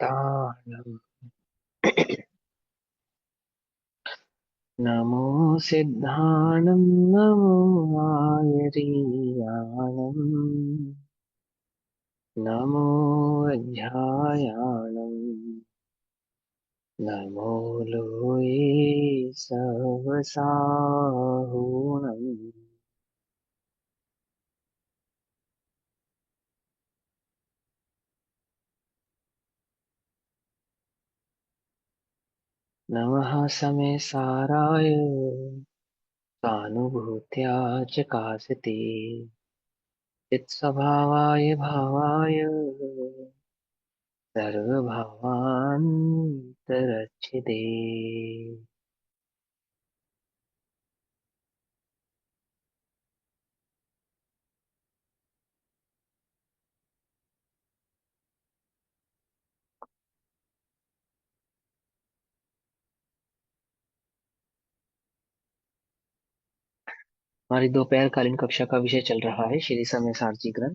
ताणम्। नमो सिद्धाणं नमो आयरीयाणम् नमो अध्यायाणम् नमो लोये सवसाहुणम्। नमः समे साराय सानुभूत्या च कासते चित्स्वभावाय भावाय सर्वभावान्तरच्छिदे। हमारी दोपहरकालीन कक्षा का विषय चल रहा है श्री समय सारची ग्रंथ।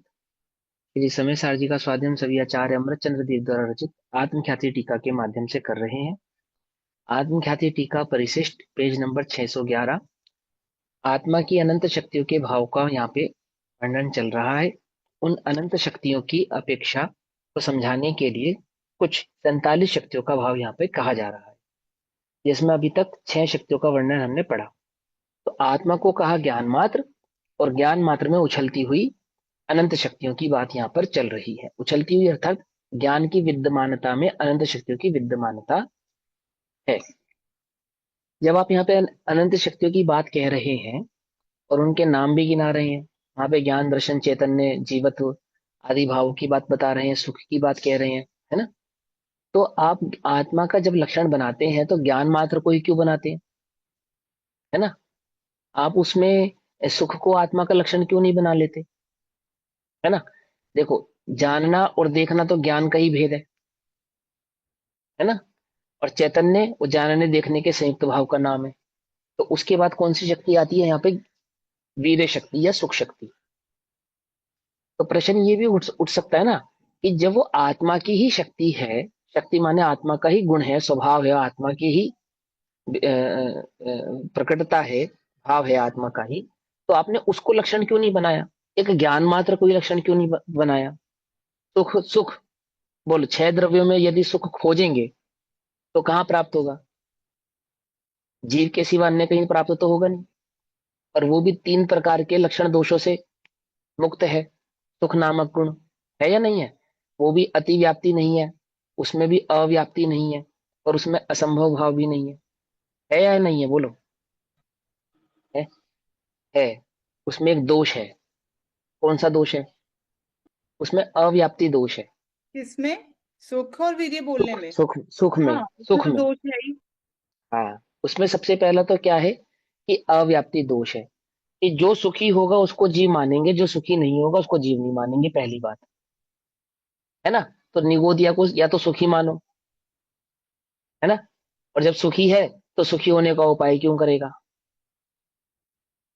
श्री समय सारची का स्वाध्याय सभी आचार्य अमृत चंद्र देव द्वारा रचित आत्मख्याति टीका के माध्यम से कर रहे हैं। आत्मख्याति टीका परिशिष्ट पेज नंबर 611। आत्मा की अनंत शक्तियों के भाव का यहाँ पे वर्णन चल रहा है। उन अनंत शक्तियों की अपेक्षा को समझाने के लिए कुछ 47 शक्तियों का भाव यहाँ पे कहा जा रहा है, जिसमें अभी तक 6 शक्तियों का वर्णन हमने पढ़ा। तो आत्मा को कहा ज्ञान मात्र, और ज्ञान मात्र में उछलती हुई अनंत शक्तियों की बात यहाँ पर चल रही है। उछलती हुई अर्थात ज्ञान की विद्यमानता में अनंत शक्तियों की विद्यमानता है। जब आप यहाँ पे अनंत शक्तियों की बात कह रहे हैं और उनके नाम भी गिना रहे हैं, वहां पे ज्ञान दर्शन चैतन्य जीवत्व आदि भावों की बात बता रहे हैं, सुख की बात कह रहे हैं, है ना। तो आप आत्मा का जब लक्षण बनाते हैं तो ज्ञान मात्र को ही क्यों बनाते हैं, है ना। आप उसमें सुख को आत्मा का लक्षण क्यों नहीं बना लेते, है ना। देखो, जानना और देखना तो ज्ञान का ही भेद है ना। और चैतन्य वो जानने देखने के संयुक्त भाव का नाम है। तो उसके बाद कौन सी शक्ति आती है यहाँ पे, वीर्य शक्ति या सुख शक्ति। तो प्रश्न ये भी उठ सकता है ना कि जब वो आत्मा की ही शक्ति है, शक्ति माने आत्मा का ही गुण है, स्वभाव है, आत्मा की ही प्रकटता है, भाव है आत्मा का ही, तो आपने उसको लक्षण क्यों नहीं बनाया, एक ज्ञान मात्र कोई लक्षण क्यों नहीं बनाया। सुख सुख बोलो, 6 द्रव्यों में यदि सुख खोजेंगे तो कहाँ प्राप्त होगा, जीव के सिवा अन्य कहीं प्राप्त तो होगा नहीं। और वो भी 3 प्रकार के लक्षण दोषों से मुक्त है, सुख नामक गुण, है या नहीं है। वो भी अति व्याप्ति नहीं है, उसमें भी अव्याप्ति नहीं है, और उसमें असंभव भाव भी नहीं है या नहीं है, बोलो। है है उसमें एक दोष है। कौन सा दोष है, उसमें अव्याप्ति दोष है। किसमें? सुख और वीर्य बोलने सुख में। सुख सुख में, हाँ, उसमें सुख तो में। दोष है ही। हाँ, उसमें सबसे पहला तो क्या है कि अव्याप्ति दोष है, कि जो सुखी होगा उसको जीव मानेंगे, जो सुखी नहीं होगा उसको जीव नहीं मानेंगे, पहली बात, है ना। तो निगोदिया को या तो सुखी मानो, है ना। और जब सुखी है तो सुखी होने का उपाय क्यों करेगा,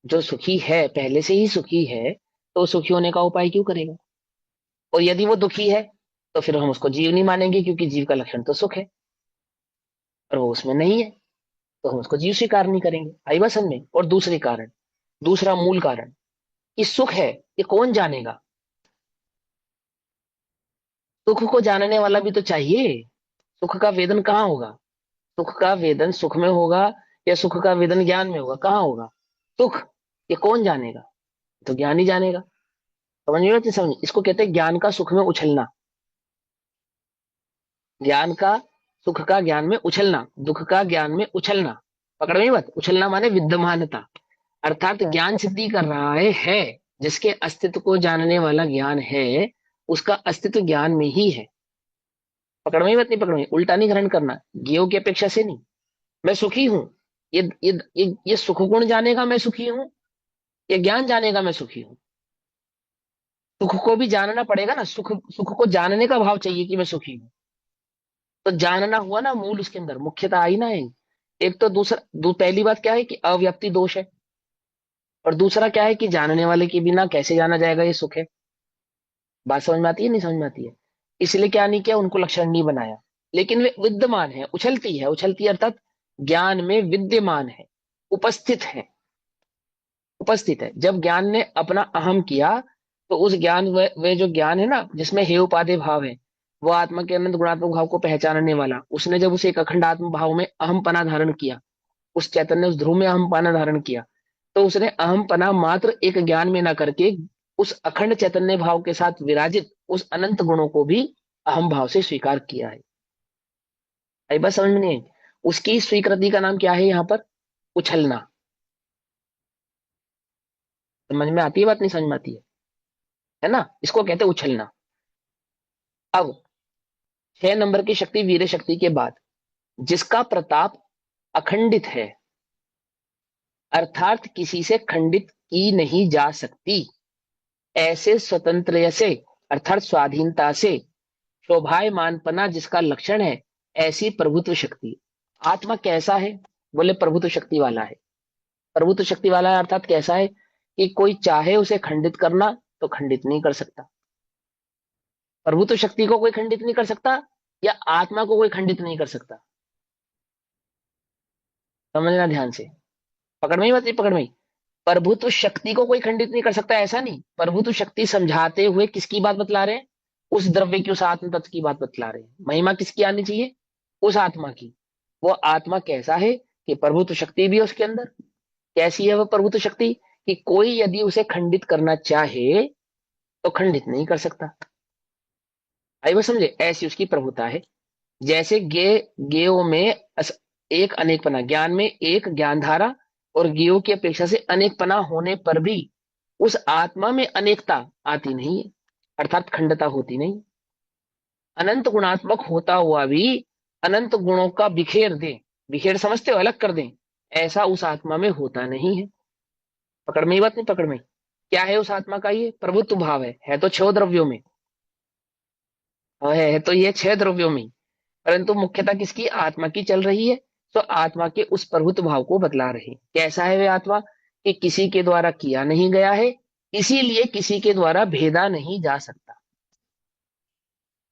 जो सुखी है पहले से ही सुखी है तो सुखी होने का उपाय क्यों करेगा। और यदि वो दुखी है तो फिर हम उसको जीव नहीं मानेंगे, क्योंकि जीव का लक्षण तो सुख है और वो उसमें नहीं है, तो हम उसको जीव स्वीकार नहीं करेंगे। आई बात समझ में। और दूसरे कारण, दूसरा मूल कारण कि सुख है ये कौन जानेगा, सुख को जानने वाला भी तो चाहिए। सुख का वेदन कहाँ होगा, सुख का वेदन सुख में होगा या सुख का वेदन ज्ञान में होगा, कहाँ होगा सुख, ये कौन जानेगा, तो ज्ञान ही जानेगा। समझ में आती, समझ, इसको कहते हैं ज्ञान का सुख में उछलना, ज्ञान का सुख का ज्ञान में उछलना, दुख का ज्ञान में उछलना। पकड़ में बात, उछलना माने विद्यमानता, अर्थात ज्ञान सिद्धि कर रहा है जिसके अस्तित्व को जानने वाला ज्ञान है, उसका अस्तित्व ज्ञान में ही है। पकड़ में बात, नहीं पकड़ में, उल्टा नहीं ग्रहण करना, ज्ञेय की अपेक्षा से नहीं। मैं सुखी हूं, ये सुख गुण जानेगा मैं सुखी हूं, ये ज्ञान जानेगा मैं सुखी हूं। सुख को भी जानना पड़ेगा ना, सुख सुख को जानने का भाव चाहिए कि मैं सुखी हूं। तो जानना हुआ ना मूल, उसके अंदर मुख्यता आई ना है। एक तो पहली बात क्या है कि अव्याप्ति दोष है, और दूसरा क्या है कि जानने वाले के बिना कैसे जाना जाएगा ये सुख है। बात समझ में आती है नहीं समझ में आती है। इसलिए क्या नहीं किया, उनको लक्षण नहीं बनाया। लेकिन वे विद्यमान है, उछलती अर्थात ज्ञान में विद्यमान है, उपस्थित है। उपस्थित है जब ज्ञान ने अपना अहम किया, तो उस ज्ञान वे जो ज्ञान है ना जिसमें हे उपादेय भाव है, वो आत्मा के अनंत गुणात्मक भाव को पहचानने वाला, उसने जब उसे एक अखंड आत्म भाव में अहम पना धारण किया, उस चैतन्य उस ध्रुव में अहम पना धारण किया, तो उसने अहम पना मात्र एक ज्ञान में ना करके उस अखंड चैतन्य भाव के साथ विराजित उस अनंत गुणों को भी अहम भाव से स्वीकार किया है। आई बात समझ में नहीं आई? उसकी स्वीकृति का नाम क्या है यहाँ पर? उछलना। समझ में आती है बात, नहीं समझ में आती है ना? इसको कहते हैं उछलना। अब 6 नंबर की शक्ति वीर शक्ति के बाद, जिसका प्रताप अखंडित है, अर्थात किसी से खंडित की नहीं जा सकती, ऐसे स्वतंत्र से अर्थात स्वाधीनता से, शोभायमानपना जिसका लक्षण है, ऐसी प्रभुत्व शक्ति। आत्मा कैसा है? बोले प्रभुत्व शक्ति वाला है। प्रभुत्व शक्ति वाला है अर्थात कैसा है कि कोई चाहे उसे खंडित करना तो खंडित नहीं कर सकता। प्रभुत्व शक्ति को कोई खंडित नहीं कर सकता, या आत्मा को कोई खंडित नहीं कर सकता। समझना ध्यान से, पकड़ में ही बात नहीं, पकड़ में ही। प्रभुत्व शक्ति को कोई खंडित नहीं कर सकता ऐसा नहीं, प्रभुत्व शक्ति समझाते हुए किसकी बात बतला रहे हैं? उस द्रव्य की, उस आत्म तत्व की बात बतला रहे हैं। महिमा किसकी आनी चाहिए? उस आत्मा की। वो आत्मा कैसा है कि प्रभुत्व शक्ति भी है उसके अंदर। कैसी है वह प्रभुत्व शक्ति? कि कोई यदि उसे खंडित करना चाहे तो खंडित नहीं कर सकता। आई वो समझे? ऐसी उसकी प्रभुता है। जैसे गेयों में एक अनेकपना, ज्ञान में एक ज्ञानधारा और गेयों की अपेक्षा से अनेकपना होने पर भी उस आत्मा में अनेकता आती नहीं है, अर्थात खंडता होती नहीं। अनंत गुणात्मक होता हुआ भी अनंत गुणों का बिखेर दे, बिखेर समझते हो, अलग कर दें, ऐसा उस आत्मा में होता नहीं है। पकड़ में ही बात नहीं, पकड़ में ही। क्या है उस आत्मा का? ये प्रभुत्व भाव है तो 6 द्रव्यों में, है तो ये 6 द्रव्यों में, परंतु मुख्यता किसकी? आत्मा की चल रही है। तो आत्मा के उस प्रभुत्व भाव को बतला रहे हैं। कैसा है वे आत्मा? कि किसी के द्वारा किया नहीं गया है, इसीलिए किसी के द्वारा भेदा नहीं जा सकता।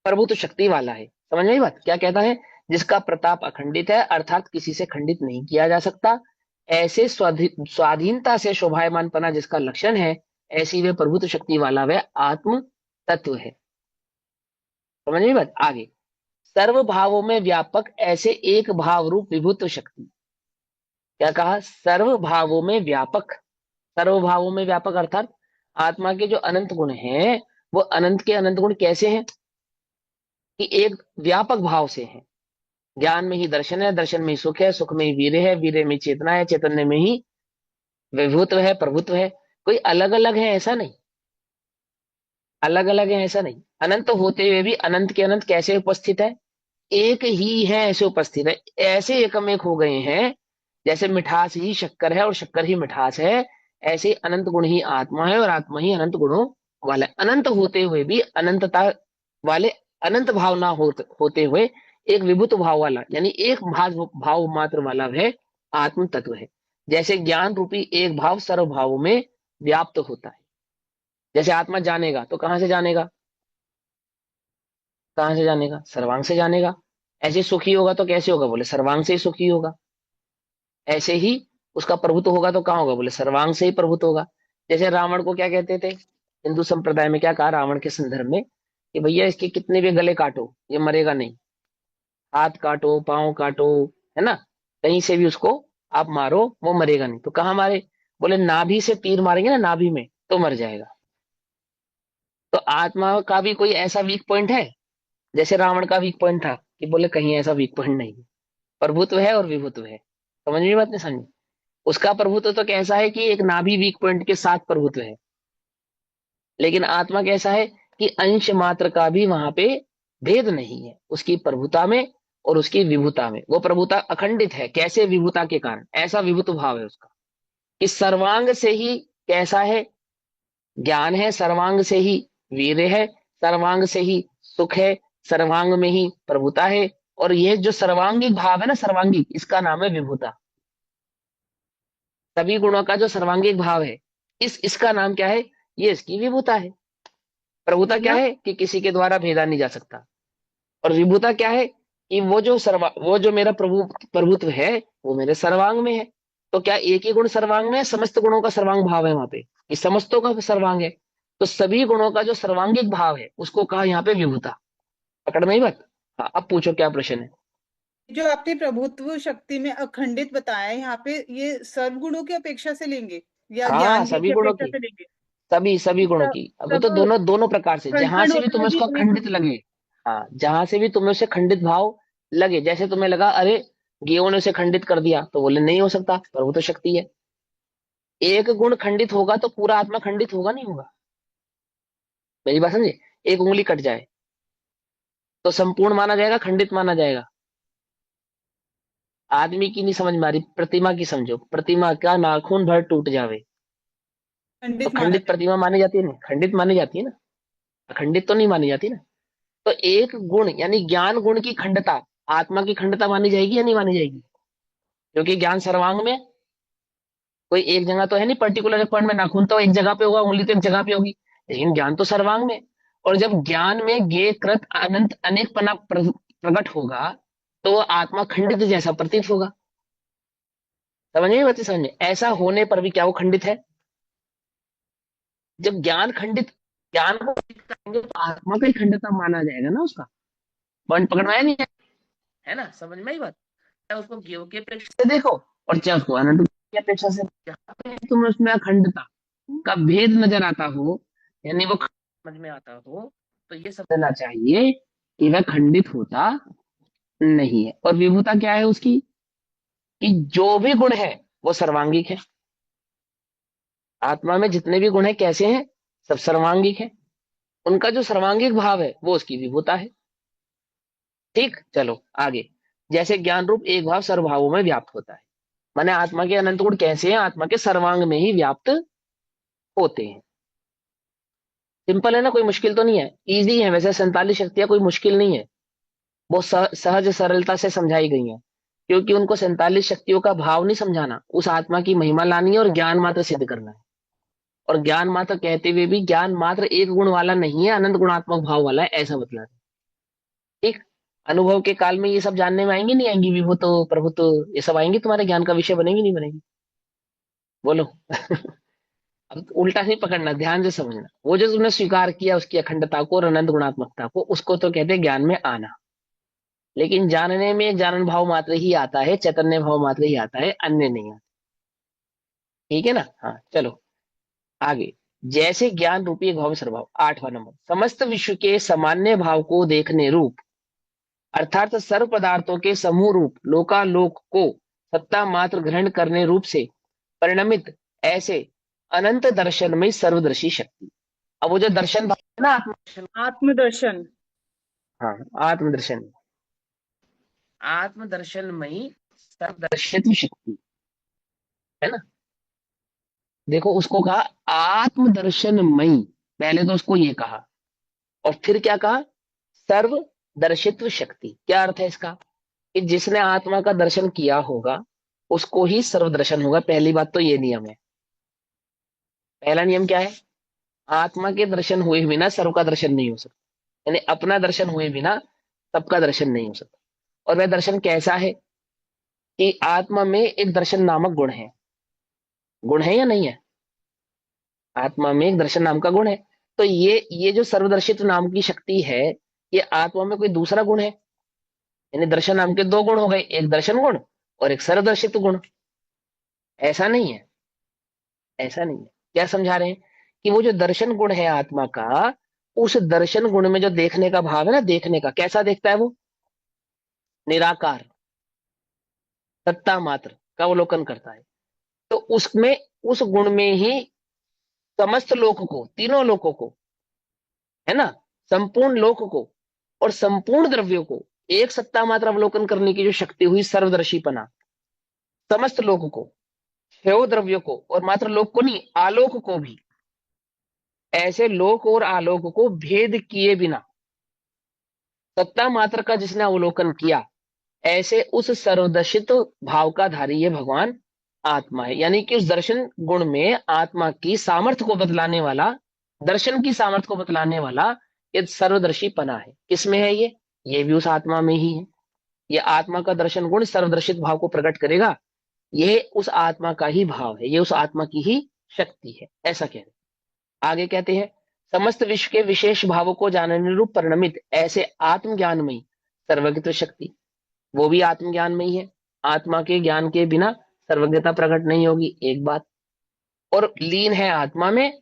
प्रभुत्व शक्ति वाला है। समझ में आई बात? क्या कहता है? जिसका प्रताप अखंडित है, अर्थात किसी से खंडित नहीं किया जा सकता, ऐसे स्वाधीनता से शोभायमानपना जिसका लक्षण है, ऐसी वे प्रभुत्व शक्ति वाला वह आत्म तत्व है। समझ में आई बात? आगे, सर्व भावों में व्यापक ऐसे एक भाव रूप विभुत्व शक्ति। क्या कहा? सर्व भावों में व्यापक। सर्व भावों में व्यापक अर्थात आत्मा के जो अनंत गुण हैं, वो अनंत के अनंत गुण कैसे हैं? कि एक व्यापक भाव से हैं। ज्ञान में ही दर्शन है, दर्शन में ही सुख है, सुख में ही वीर्य है, वीर्य में चेतना है, चैतन्य में ही विभुत्व है, प्रभुत्व है। कोई अलग अलग है ऐसा नहीं, अलग अलग है ऐसा नहीं। अनंत होते हुए भी अनंत के अनंत कैसे उपस्थित है? एक ही है ऐसे उपस्थित है। ऐसे एकम एक हो गए हैं, जैसे मिठास ही शक्कर है और शक्कर ही मिठास है, ऐसे अनंत गुण ही आत्मा है और आत्मा ही अनंत गुणों वाला है। अनंत होते हुए भी अनंतता वाले, अनंत भाव ना होते हुए एक विभुत भाव वाला, यानी एक भाव मात्र वाला वह आत्म तत्व है। जैसे ज्ञान रूपी एक भाव सर्व भावों में व्याप्त होता है। जैसे आत्मा जानेगा तो कहां से जानेगा? कहां से जानेगा? सर्वांग से जानेगा। ऐसे सुखी होगा तो कैसे होगा? बोले सर्वांग से ही सुखी होगा। ऐसे ही उसका प्रभुत्व होगा तो कहाँ होगा? बोले सर्वांग से ही प्रभुत्व होगा। जैसे रावण को क्या कहते थे? हिंदू संप्रदाय में क्या कहा रावण के संदर्भ में? कि भैया इसके कितने भी गले काटो ये मरेगा नहीं, हाथ काटो, पांव काटो, है ना, कहीं से भी उसको आप मारो वो मरेगा नहीं। तो कहाँ मारे? बोले नाभि से तीर मारेंगे ना, नाभि में, तो मर जाएगा। तो आत्मा का भी कोई ऐसा वीक पॉइंट है जैसे रावण का वीक पॉइंट था? कि बोले कहीं ऐसा वीक पॉइंट नहीं है। प्रभुत्व है और विभुत्व है। समझ में बात नहीं समझ? उसका प्रभुत्व तो कैसा है कि एक नाभि वीक पॉइंट के साथ प्रभुत्व है। लेकिन आत्मा कैसा है कि अंश मात्र का भी वहां पे भेद नहीं है उसकी प्रभुता में और उसकी विभुता में। वो प्रभुता अखंडित है। कैसे? विभुता के कारण। ऐसा विभुत भाव है उसका कि सर्वांग से ही कैसा है? ज्ञान है, सर्वांग से ही वीर्य है, सर्वांग से ही सुख है, सर्वांग में ही प्रभुता है। और यह जो सर्वांगिक भाव है ना, सर्वांगिक, इसका नाम है विभुता। सभी गुणों का जो सर्वांगिक भाव है, इसका नाम क्या है? ये इसकी विभुता है। प्रभुता क्या मतलब है कि किसी के द्वारा भेदा नहीं जा सकता। और विभुता क्या है कि वो जो मेरा प्रभुत्व है वो मेरे सर्वांग में है। तो क्या एक ही गुण सर्वांग में है, समस्त गुणों का सर्वांग भाव है वहां पे, कि समस्तों का सर्वांग है। तो सभी गुणों का जो सर्वांगिक भाव है उसको कहा यहाँ पे विभुता। पकड़ में ही बात। हाँ, अब पूछो क्या प्रश्न है। जो आपने प्रभुत्व शक्ति में अखंडित बताया है, यहाँ पे ये सर्वगुणों की अपेक्षा से लेंगे या हाँ, ज्ञान की सभी गुणों अपेक्षा की, से लेंगे? सभी सभी गुणों सब की। अब तो सब दोनों दोनों प्रकार से, खंड जहां खंड से भी होता है तुम्हें कि उसको एक। खंडित लगे। हाँ, जहां से भी तुम्हें उसे खंडित भाव लगे, जैसे तुम्हें लगा अरे गेहूं ने उसे खंडित कर दिया, तो बोले नहीं हो सकता, पर वो तो शक्ति है। एक गुण खंडित होगा तो पूरा आत्मा खंडित होगा नहीं होगा? मेरी बात समझे। एक उंगली कट जाए तो संपूर्ण माना जाएगा, खंडित माना जाएगा? आदमी की नहीं समझ में आ रही, प्रतिमा की समझो। प्रतिमा का नाखून भर टूट जावे तो खंडित माना खंडित जाए। प्रतिमा मानी जाती है ना, खंडित मानी जाती है ना, अखंडित तो नहीं मानी जाती ना। तो एक गुण यानी ज्ञान गुण की खंडता आत्मा की खंडता मानी जाएगी या नहीं मानी जाएगी? क्योंकि ज्ञान सर्वांग में, कोई एक जगह तो है नहीं, पर्टिकुलर एक पॉइंट में नाखून तो एक जगह पे होगा, उंगली तो एक जगह पे होगी, लेकिन ज्ञान तो सर्वांग में। और जब ज्ञान में ज्ञेय कृत अनंत अनेक पना प्रकट होगा तो वो आत्मा खंडित जैसा प्रतीत होगा। समझ में बात? समझ में? ऐसा होने पर भी क्या वो खंडित है? जब ज्ञान खंडित, ज्ञान को खंडित करेंगे तो आत्मा का ही खंडित माना जाएगा ना उसका। पॉइंट पकड़ में आया नहीं? है ना, समझ में आई बात? चाहे उसको ज्ञेय की अपेक्षा से देखो और चाहे उसको अनंत की अपेक्षा से, जहाँ पे तुम्हें उसमें अखंडता का भेद नजर आता हो, यानी वो समझ में आता हो, तो ये समझना चाहिए कि वह खंडित होता नहीं है। और विभुता क्या है उसकी, कि जो भी गुण है वो सर्वांगिक है। आत्मा में जितने भी गुण है कैसे हैं? सब सर्वांगिक है। उनका जो सर्वांगिक भाव है वो उसकी विभुता है। ठीक, चलो आगे। जैसे ज्ञान रूप एक भाव सर्वभावों में व्याप्त होता है, माने आत्मा के अनंत गुण कैसे हैं? आत्मा के सर्वांग में ही व्याप्त होते हैं। सिंपल है ना, कोई मुश्किल तो नहीं है, इजी है। वैसे 47 शक्तियां कोई मुश्किल नहीं है, वो सहज सरलता से समझाई गई हैं। क्योंकि उनको 47 शक्तियों का भाव नहीं समझाना, उस आत्मा की महिमा लानी है और ज्ञान मात्र सिद्ध करना है। और ज्ञान मात्र कहते हुए भी ज्ञान मात्र एक गुण वाला नहीं है, अनंत गुणात्मक भाव वाला है, ऐसा बतला। ठीक। अनुभव के काल में ये सब जानने में आएंगी नहीं आएंगी, विभू तो प्रभु तो ये सब आएंगी, तुम्हारे ज्ञान का विषय बनेगी नहीं बनेगी? बोलो। अब उल्टा नहीं पकड़ना, ध्यान से समझना। वो जो तुमने स्वीकार किया उसकी अखंडता को और अनंत गुणात्मकता को, उसको तो कहते हैं ज्ञान में आना। लेकिन जानने में जानन भाव मात्र ही आता है, चैतन्य भाव मात्र ही आता है, अन्य नहीं आता। ठीक है ना? हाँ, चलो आगे। जैसे ज्ञान रूपी एक भाव में सर्वभाव, 8वां नंबर, समस्त विश्व के सामान्य भाव को देखने रूप, अर्थात सर्व पदार्थों के समूह रूप लोकालोक को सत्ता मात्र ग्रहण करने रूप से परिणमित ऐसे अनंत दर्शन में सर्वदर्शी शक्ति। अब वो जो दर्शन भाव है ना, आत्मदर्शन। आत्मदर्शन। हाँ, आत्मदर्शन, आत्मदर्शनमयी सर्वदर्शित्व शक्ति, है ना? देखो उसको कहा आत्मदर्शनमयी, पहले तो उसको ये कहा और फिर क्या कहा? सर्वदर्शित्व शक्ति। क्या अर्थ है इसका? कि जिसने आत्मा का दर्शन किया होगा उसको ही सर्वदर्शन होगा। पहली बात तो ये नियम है। पहला नियम क्या है? आत्मा के दर्शन हुए बिना सर्व का दर्शन नहीं हो सकता, यानी अपना दर्शन हुए बिना सबका दर्शन नहीं हो सकता। और वह दर्शन कैसा है? कि आत्मा में एक दर्शन नामक गुण है। गुण है या नहीं है? आत्मा में एक दर्शन नाम का गुण है। तो ये जो सर्वदर्शित्व नाम की शक्ति है, ये आत्मा में कोई दूसरा गुण है? यानी दर्शन नाम के दो गुण हो गए, एक दर्शन गुण और एक सर्वदर्शित्व गुण। ऐसा नहीं है, ऐसा नहीं है। क्या समझा रहे हैं? कि वो जो दर्शन गुण है आत्मा का, उस दर्शन गुण में जो देखने का भाव है ना, देखने का कैसा देखता है वो? निराकार, सत्ता मात्र का अवलोकन करता है। तो उसमें, उस गुण में ही समस्त लोक को, तीनों लोकों को, है ना, संपूर्ण लोक को और संपूर्ण द्रव्यों को एक सत्ता मात्र अवलोकन करने की जो शक्ति हुई, सर्वदर्शीपना, समस्त लोक को, क्षय द्रव्यों को, और मात्र लोक को नहीं, आलोक को भी, ऐसे लोक और आलोक को भेद किए बिना सत्ता मात्र का जिसने अवलोकन किया, ऐसे उस सर्वदर्शित भाव का धारी ये भगवान आत्मा है। यानी कि उस दर्शन गुण में आत्मा की सामर्थ्य को बदलाने वाला दर्शन की सामर्थ्य को बतलाने वाला ये सर्वदर्शीपना है। किसमें है ये भी उस आत्मा में ही है। ये आत्मा का दर्शन गुण सर्वदर्शित भाव को प्रकट करेगा। यह उस आत्मा का ही भाव है, ये उस आत्मा की ही शक्ति है, ऐसा कह रहे हैं। आगे कहते हैं, समस्त विश्व के विशेष भावों को जानने रूप परिणमित ऐसे आत्मज्ञानमयी सर्वज्ञत्व शक्ति, वो भी आत्मज्ञान में ही है। आत्मा के ज्ञान के बिना सर्वज्ञता प्रकट नहीं होगी, एक बात। और लीन है आत्मा में।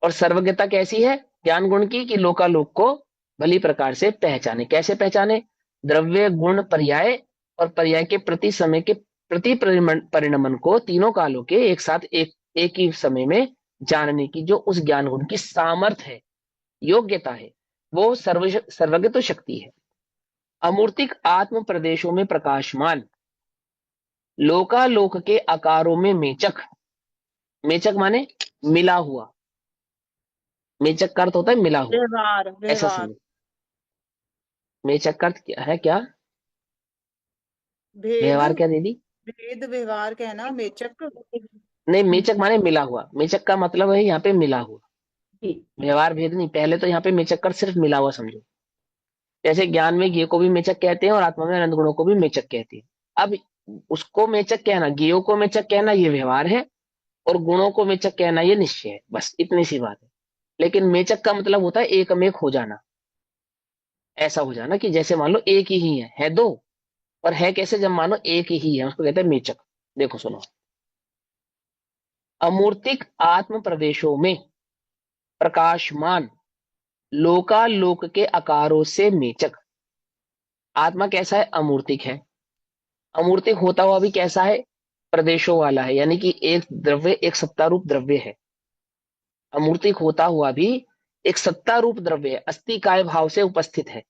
और सर्वज्ञता कैसी है ज्ञान गुण की, कि लोकालोक को भली प्रकार से पहचाने। कैसे पहचाने? द्रव्य गुण पर्याय और पर्याय के प्रति समय के प्रति परिणमन को तीनों कालों के एक साथ एक ही समय में जानने की जो उस ज्ञान गुण की सामर्थ है, योग्यता है, वो सर्वज्ञ तो शक्ति है। अमूर्तिक आत्म प्रदेशों में प्रकाशमान, लोकालोक के आकारों में मेचक। मेचक माने मिला हुआ। मेचक का अर्थ होता है मिला हुआ, व्यवहार ऐसा व्यवहार। समझो। मेचक का अर्थ क्या है? क्या भेद व्यवहार? क्या दीदी? भेद व्यवहार कहना मेचक। नहीं, मेचक माने मिला हुआ। मेचक का मतलब है यहाँ पे मिला हुआ, व्यवहार भेद नहीं। पहले तो यहाँ पे मेचक कर सिर्फ मिला हुआ समझो। जैसे ज्ञान में ज्ञ को भी मेचक कहते हैं और आत्मा में अनंत गुणों को भी मेचक कहते हैं। अब उसको मेचक कहना, ज्ञों को मेचक कहना ये व्यवहार है, और गुणों को मेचक कहना ये निश्चय है। बस इतनी सी बात है। लेकिन मेचक का मतलब होता है एक में खो जाना। ऐसा हो जाना कि जैसे मान लो एक ही है दो, और है कैसे? जब मानो एक ही है, उसको कहते हैं मेचक। देखो सुनो, अमूर्तिक आत्म प्रदेशों में प्रकाशमान, लोकालोक के आकारों से मेचक। आत्मा कैसा है? अमूर्तिक है। अमूर्तिक होता हुआ भी कैसा है? प्रदेशों वाला है, यानी कि एक द्रव्य, एक सत्ता रूप द्रव्य है। अमूर्तिक होता हुआ भी एक सत्ता रूप द्रव्य है, अस्थि काय भाव से उपस्थित है।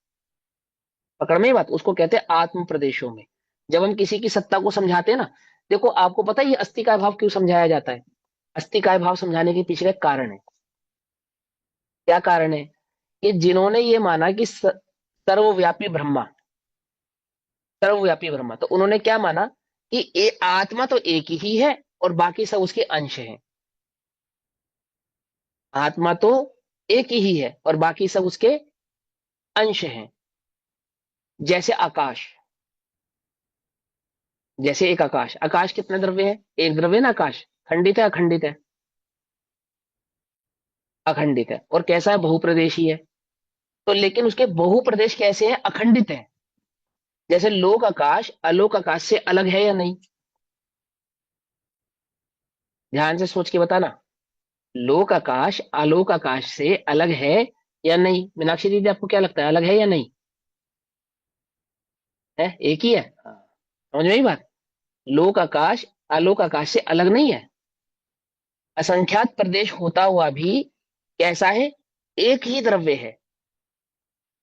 पकड़ में ही बात। उसको कहते हैं आत्म प्रदेशों में। जब हम किसी की सत्ता को समझाते हैं ना, देखो आपको पता है ये अस्थि काय भाव क्यों समझाया जाता है? अस्थि काय भाव समझाने के पीछे एक कारण है। क्या कारण है? कि जिन्होंने ये माना कि सर्वव्यापी ब्रह्मा, सर्वव्यापी ब्रह्मा, तो उन्होंने क्या माना कि आत्मा तो एक ही है और बाकी सब उसके अंश हैं। आत्मा तो एक ही है और बाकी सब उसके अंश हैं। जैसे आकाश, जैसे एक आकाश। आकाश कितने द्रव्य है? एक द्रव्य ना आकाश। खंडित है अखंडित है? अखंडित है। और कैसा है? बहुप्रदेशी है। तो लेकिन उसके बहुप्रदेश कैसे है? अखंडित है। जैसे लोक आकाश अलोक आकाश से अलग है या नहीं? ध्यान से सोच के बताना। लोक आकाश आलोक आकाश से अलग है या नहीं? मीनाक्षी दीदी आपको क्या लगता है, अलग है या नहीं? है, एक ही है। हाँ, समझ में आई बात? लोक आकाश आलोक आकाश से अलग नहीं है। असंख्यात प्रदेश होता हुआ भी कैसा है? एक ही द्रव्य है।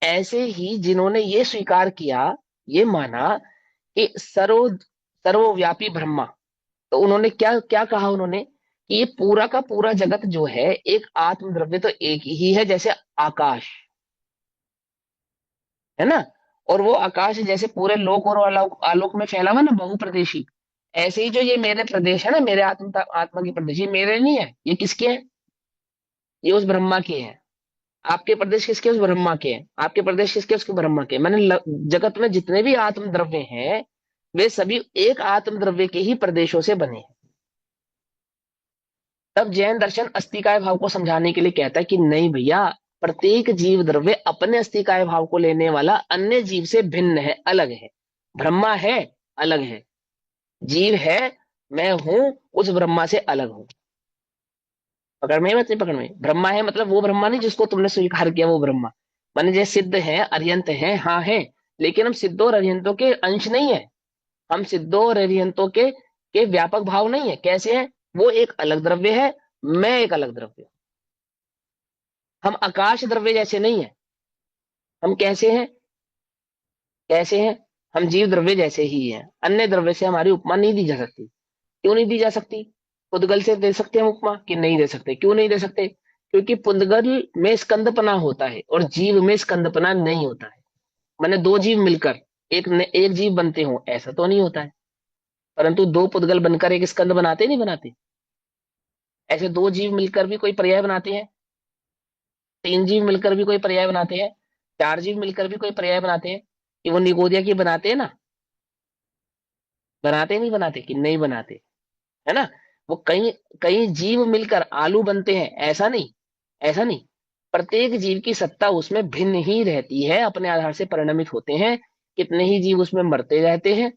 ऐसे ही जिन्होंने ये स्वीकार किया, ये माना कि सर्वव्यापी ब्रह्मा, तो उन्होंने क्या क्या कहा? उन्होंने कि ये पूरा का पूरा जगत जो है एक आत्म द्रव्य तो एक ही है, जैसे आकाश है ना। और वो आकाश जैसे पूरे लोक और आलोक आलोक में फैला हुआ ना, बहुप्रदेशी। ऐसे ही जो ये मेरे प्रदेश है ना, मेरे आत्मा आत्मा के प्रदेश, ये मेरे नहीं है, ये किसके हैं? ये उस ब्रह्मा के हैं। आपके प्रदेश किसके? उस ब्रह्मा के हैं। आपके प्रदेश किसके? उसके ब्रह्मा के। मैंने जगत में जितने भी आत्म द्रव्य हैं, वे सभी एक आत्म द्रव्य के ही प्रदेशों से बने हैं। तब जैन दर्शन अस्तिकाय भाव को समझाने के लिए कहता है कि नहीं भैया, प्रत्येक जीव द्रव्य अपने अस्तिकाय भाव को लेने वाला अन्य जीव से भिन्न है, अलग है। ब्रह्मा है, अलग है। जीव है, मैं हूं, उस ब्रह्मा से अलग हूं। पकड़ में है बात? नहीं पकड़ में? ब्रह्मा है मतलब वो ब्रह्मा नहीं जिसको तुमने स्वीकार किया, वो ब्रह्मा। माने जैसे सिद्ध है अर्यंत है, हाँ है, लेकिन हम सिद्धों और अर्यंतों के अंश नहीं है। हम सिद्धों और अर्यंतों के व्यापक भाव नहीं है। कैसे है? वो एक अलग द्रव्य है, मैं एक अलग द्रव्य हूं। हम आकाश द्रव्य जैसे नहीं है। हम कैसे हैं? कैसे हैं? हम जीव द्रव्य जैसे ही हैं। अन्य द्रव्य से हमारी उपमा नहीं दी जा सकती। क्यों नहीं दी जा सकती? पुद्गल से दे सकते हैं उपमा कि नहीं दे सकते? क्यों नहीं दे सकते? क्योंकि पुद्गल में स्कंदपना होता है और जीव में स्कंदपना नहीं होता है। माने दो जीव मिलकर एक जीव बनते हो, ऐसा तो नहीं होता है। परंतु दो पुद्गल बनकर एक स्कंद बनाते नहीं बनाते? ऐसे दो जीव मिलकर भी कोई पर्याय बनाते हैं, तीन जीव मिलकर भी कोई पर्याय बनाते हैं, चार जीव मिलकर भी कोई पर्याय बनाते हैं, कि वो निगोदिया की बनाते हैं ना, बनाते नहीं बनाते कि नहीं बनाते, है ना। वो कई कई जीव मिलकर आलू बनते हैं, ऐसा नहीं, ऐसा नहीं। प्रत्येक जीव की सत्ता उसमें भिन्न ही रहती है, अपने आधार से परिणमित होते हैं। कितने ही जीव उसमें मरते रहते हैं,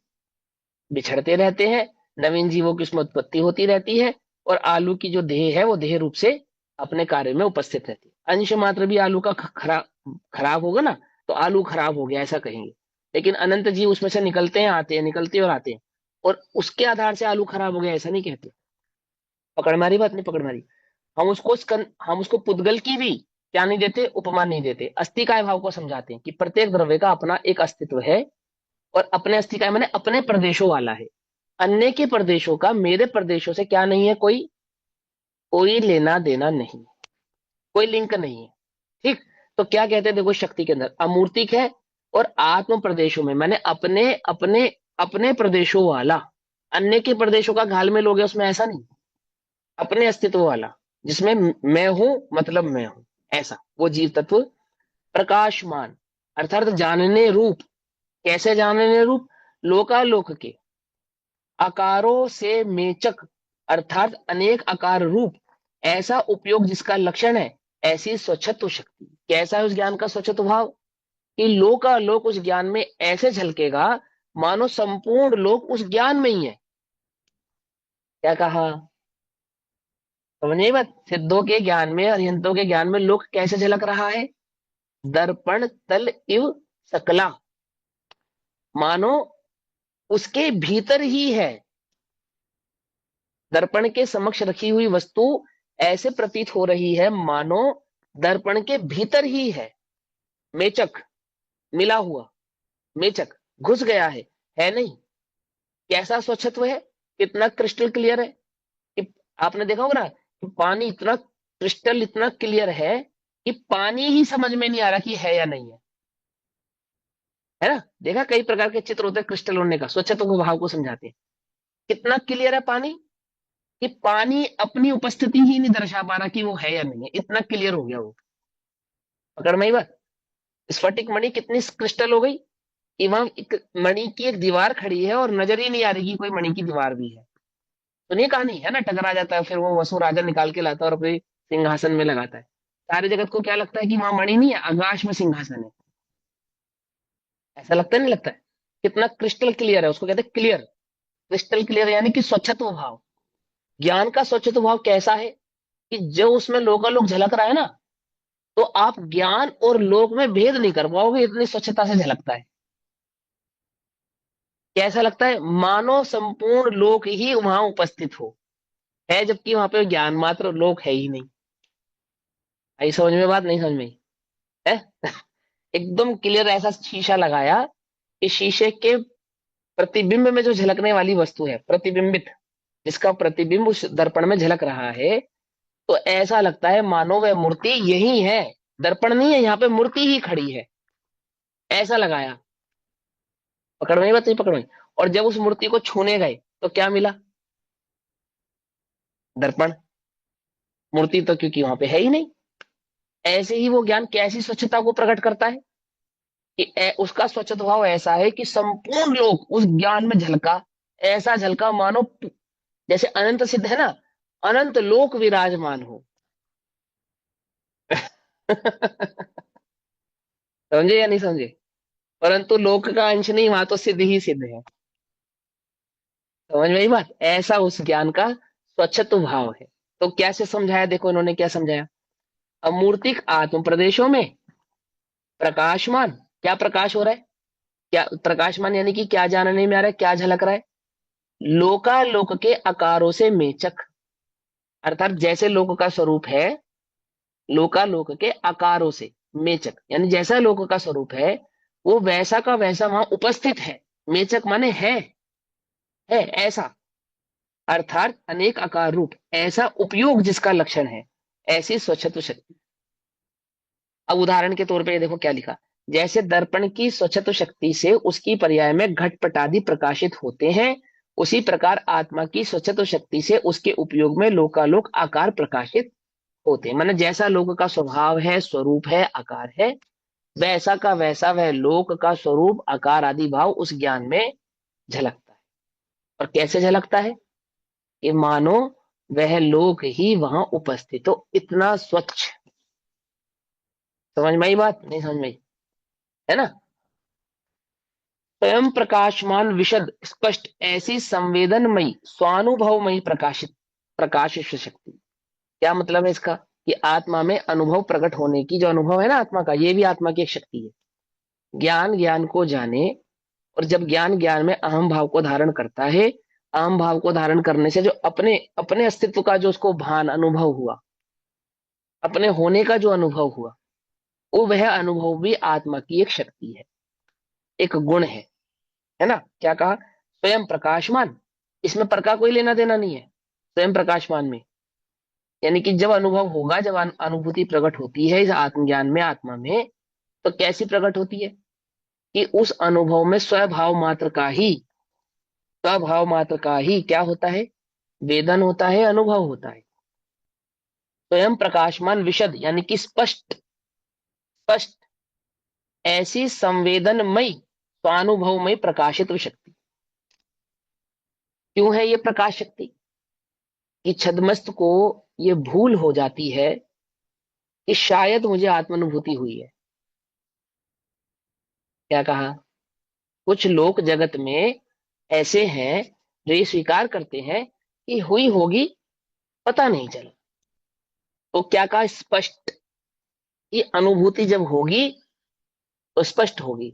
बिछड़ते रहते हैं, नवीन जीवों की उसमें उत्पत्ति होती रहती है, और आलू की जो देह है वो देह रूप से अपने कार्य में उपस्थित रहती है। अंश मात्र भी आलू का खराब खराब होगा ना, तो आलू खराब हो गया ऐसा कहेंगे। लेकिन अनंत जीव उसमें से निकलते हैं, आते हैं, निकलते और आते हैं, और उसके आधार से आलू खराब हो गया ऐसा नहीं कहते। पकड़ मारी बात, नहीं पकड़ मारी। हम उसको पुद्गल की भी क्या नहीं देते, उपमा नहीं देते, अस्थिकाय भाव को समझाते हैं कि प्रत्येक द्रव्य का अपना एक अस्तित्व है, और अपने अस्थिकाय मैंने अपने प्रदेशों वाला है। अन्य के प्रदेशों का मेरे प्रदेशों से क्या नहीं है, कोई कोई लेना देना नहीं, कोई लिंक नहीं है। ठीक। तो क्या कहते हैं, देखो शक्ति के अंदर अमूर्तिक है, और आत्म प्रदेशों में मैंने अपने अपने अपने प्रदेशों वाला, अन्य के प्रदेशों का घालमेल हो गया उसमें, ऐसा नहीं, अपने अस्तित्व वाला, जिसमें मैं हूं, मतलब मैं हूं, ऐसा वो जीव तत्व। प्रकाशमान अर्थात जानने रूप, कैसे जानने रूप, लोकालोक के आकारों से मेचक, अर्थात अनेक आकार रूप, ऐसा उपयोग जिसका लक्षण है, ऐसी स्वच्छत्व शक्ति। कैसा है उस ज्ञान का स्वच्छत्व भाव, कि लोकालोक उस ज्ञान में ऐसे झलकेगा मानो संपूर्ण लोक उस ज्ञान में ही है। क्या कहा, समझिए बात, सिद्धों के ज्ञान में, अरिहंतों के ज्ञान में लोक कैसे झलक रहा है, दर्पण तल इव सकला, मानो उसके भीतर ही है। दर्पण के समक्ष रखी हुई वस्तु ऐसे प्रतीत हो रही है मानो दर्पण के भीतर ही है। मेचक, मिला हुआ, मेचक घुस गया है नहीं। कैसा स्वच्छत्व है, कितना क्रिस्टल क्लियर है, कि आपने देखा होगा ना कि पानी इतना क्रिस्टल, इतना क्लियर है कि पानी ही समझ में नहीं आ रहा कि है या नहीं है ना। देखा कई प्रकार के चित्र होते हैं क्रिस्टल होने का, स्वच्छत्व को भाव को समझाते हैं। कितना क्लियर है पानी, कि पानी अपनी उपस्थिति ही नहीं दर्शा पा रहा कि वो है या नहीं है, इतना क्लियर हो गया वो। पकड़ में ही बात। स्फटिक मणि कितनी क्रिस्टल हो गई, कि वहां एक मणि की एक दीवार खड़ी है और नजर ही नहीं आ रही कि कोई मणि की दीवार भी है। तो नहीं कहानी है ना, टकरा जाता है, फिर वो वसु राजा निकाल के लाता है और अपने सिंहासन में लगाता है। सारे जगत को क्या लगता है कि वहां मणि नहीं है, आकाश में सिंहासन है, ऐसा लगता नहीं लगता है। कितना क्रिस्टल क्लियर है, उसको कहते हैं क्लियर। क्रिस्टल क्लियर यानी कि स्वच्छत्व भाव। ज्ञान का स्वच्छत्व भाव कैसा है, कि जो उसमें लोकालोक झलक रहा है ना, तो आप ज्ञान और लोक में भेद नहीं कर पाओगे, इतनी स्वच्छता से झलकता है। कैसा लगता है, मानो संपूर्ण लोक ही वहां उपस्थित हो, है जबकि वहां पे ज्ञान मात्र लोक है ही नहीं। आई समझ में बात, नहीं समझ में है। एकदम क्लियर ऐसा शीशा लगाया कि शीशे के प्रतिबिंब में जो झलकने वाली वस्तु है, प्रतिबिंबित, जिसका प्रतिबिंब उस दर्पण में झलक रहा है, तो ऐसा लगता है मानो वह मूर्ति यही है, दर्पण नहीं है, यहाँ पे मूर्ति ही खड़ी है, ऐसा लगाया। पकड़ में बात, नहीं पकड़ में। और जब उस मूर्ति को छूने गए तो क्या मिला, दर्पण, मूर्ति तो क्योंकि वहां पे है ही नहीं। ऐसे ही वो ज्ञान कैसी स्वच्छता को प्रकट करता है, कि उसका स्वच्छ भाव ऐसा है कि संपूर्ण लोग उस ज्ञान में झलका, ऐसा झलका मानो जैसे अनंत सिद्ध है ना, अनंत लोक विराजमान हो। समझे या नहीं समझे, परंतु लोक का अंश नहीं, वहां तो सिद्ध ही सिद्ध है। समझ में आई बात, ऐसा उस ज्ञान का स्वच्छत्व भाव है। तो कैसे समझाया, देखो इन्होंने क्या समझाया, अमूर्तिक आत्म प्रदेशों में प्रकाशमान, क्या प्रकाश हो रहा है, क्या प्रकाशमान यानी कि क्या जानने में आ रहा है, क्या झलक रहा है, लोकालोक के आकारों से मेचक, अर्थात जैसे लोक का स्वरूप है, लोकालोक के आकारों से मेचक, यानी जैसा लोक का स्वरूप है वो वैसा का वैसा वहां उपस्थित है। मेचक माने है ऐसा, अर्थात अनेक आकार रूप, ऐसा उपयोग जिसका लक्षण है, ऐसी स्वच्छत्व शक्ति। अब उदाहरण के तौर पे ये देखो क्या लिखा, जैसे दर्पण की स्वच्छत्व शक्ति से उसकी पर्याय में घटपट आदि प्रकाशित होते हैं, उसी प्रकार आत्मा की स्वच्छत्व शक्ति से उसके उपयोग में लोकालोक आकार प्रकाशित होते हैं। माने जैसा लोक का स्वभाव है, स्वरूप है, आकार है, वैसा का वैसा वह लोक का स्वरूप, आकार आदि भाव उस ज्ञान में झलकता है। और कैसे झलकता है? कि मानो वह लोक ही वहां उपस्थित हो, इतना स्वच्छ। समझ में आई बात? नहीं समझ में आई? है ना? स्वयं प्रकाशमान विशद स्पष्ट ऐसी संवेदनमयी स्वानुभवमयी प्रकाशित प्रकाश शक्ति। क्या मतलब है इसका? कि आत्मा में अनुभव प्रकट होने की जो अनुभव है ना आत्मा का, ये भी आत्मा की एक शक्ति है। ज्ञान ज्ञान को जाने, और जब ज्ञान ज्ञान में अहम भाव को धारण करता है, अहम भाव को धारण करने से जो अपने अपने अस्तित्व का जो उसको भान अनुभव हुआ, अपने होने का जो अनुभव हुआ, वो वह अनुभव भी आत्मा की एक शक्ति है, एक गुण है ना? क्या कहा? स्वयं प्रकाशमान। इसमें पर का कोई लेना देना नहीं है स्वयं प्रकाशमान में। यानी कि जब अनुभव होगा, जब अनुभूति प्रकट होती है इस आत्मज्ञान में, आत्मा में, तो कैसी प्रकट होती है? कि उस अनुभव में स्वभाव मात्र का ही क्या होता है? वेदन होता है, अनुभव होता है। स्वयं प्रकाशमान विशद यानी कि स्पष्ट स्पष्ट ऐसी संवेदनमयी स्वानुभवमयी प्रकाशित शक्ति। क्यों है ये प्रकाश शक्ति? कि छद्मस्त को ये भूल हो जाती है कि शायद मुझे आत्मानुभूति हुई है। क्या कहा? कुछ लोग जगत में ऐसे हैं जो ये स्वीकार करते हैं कि हुई होगी, पता नहीं चला। तो क्या कहा? स्पष्ट। ये अनुभूति जब होगी तो स्पष्ट होगी।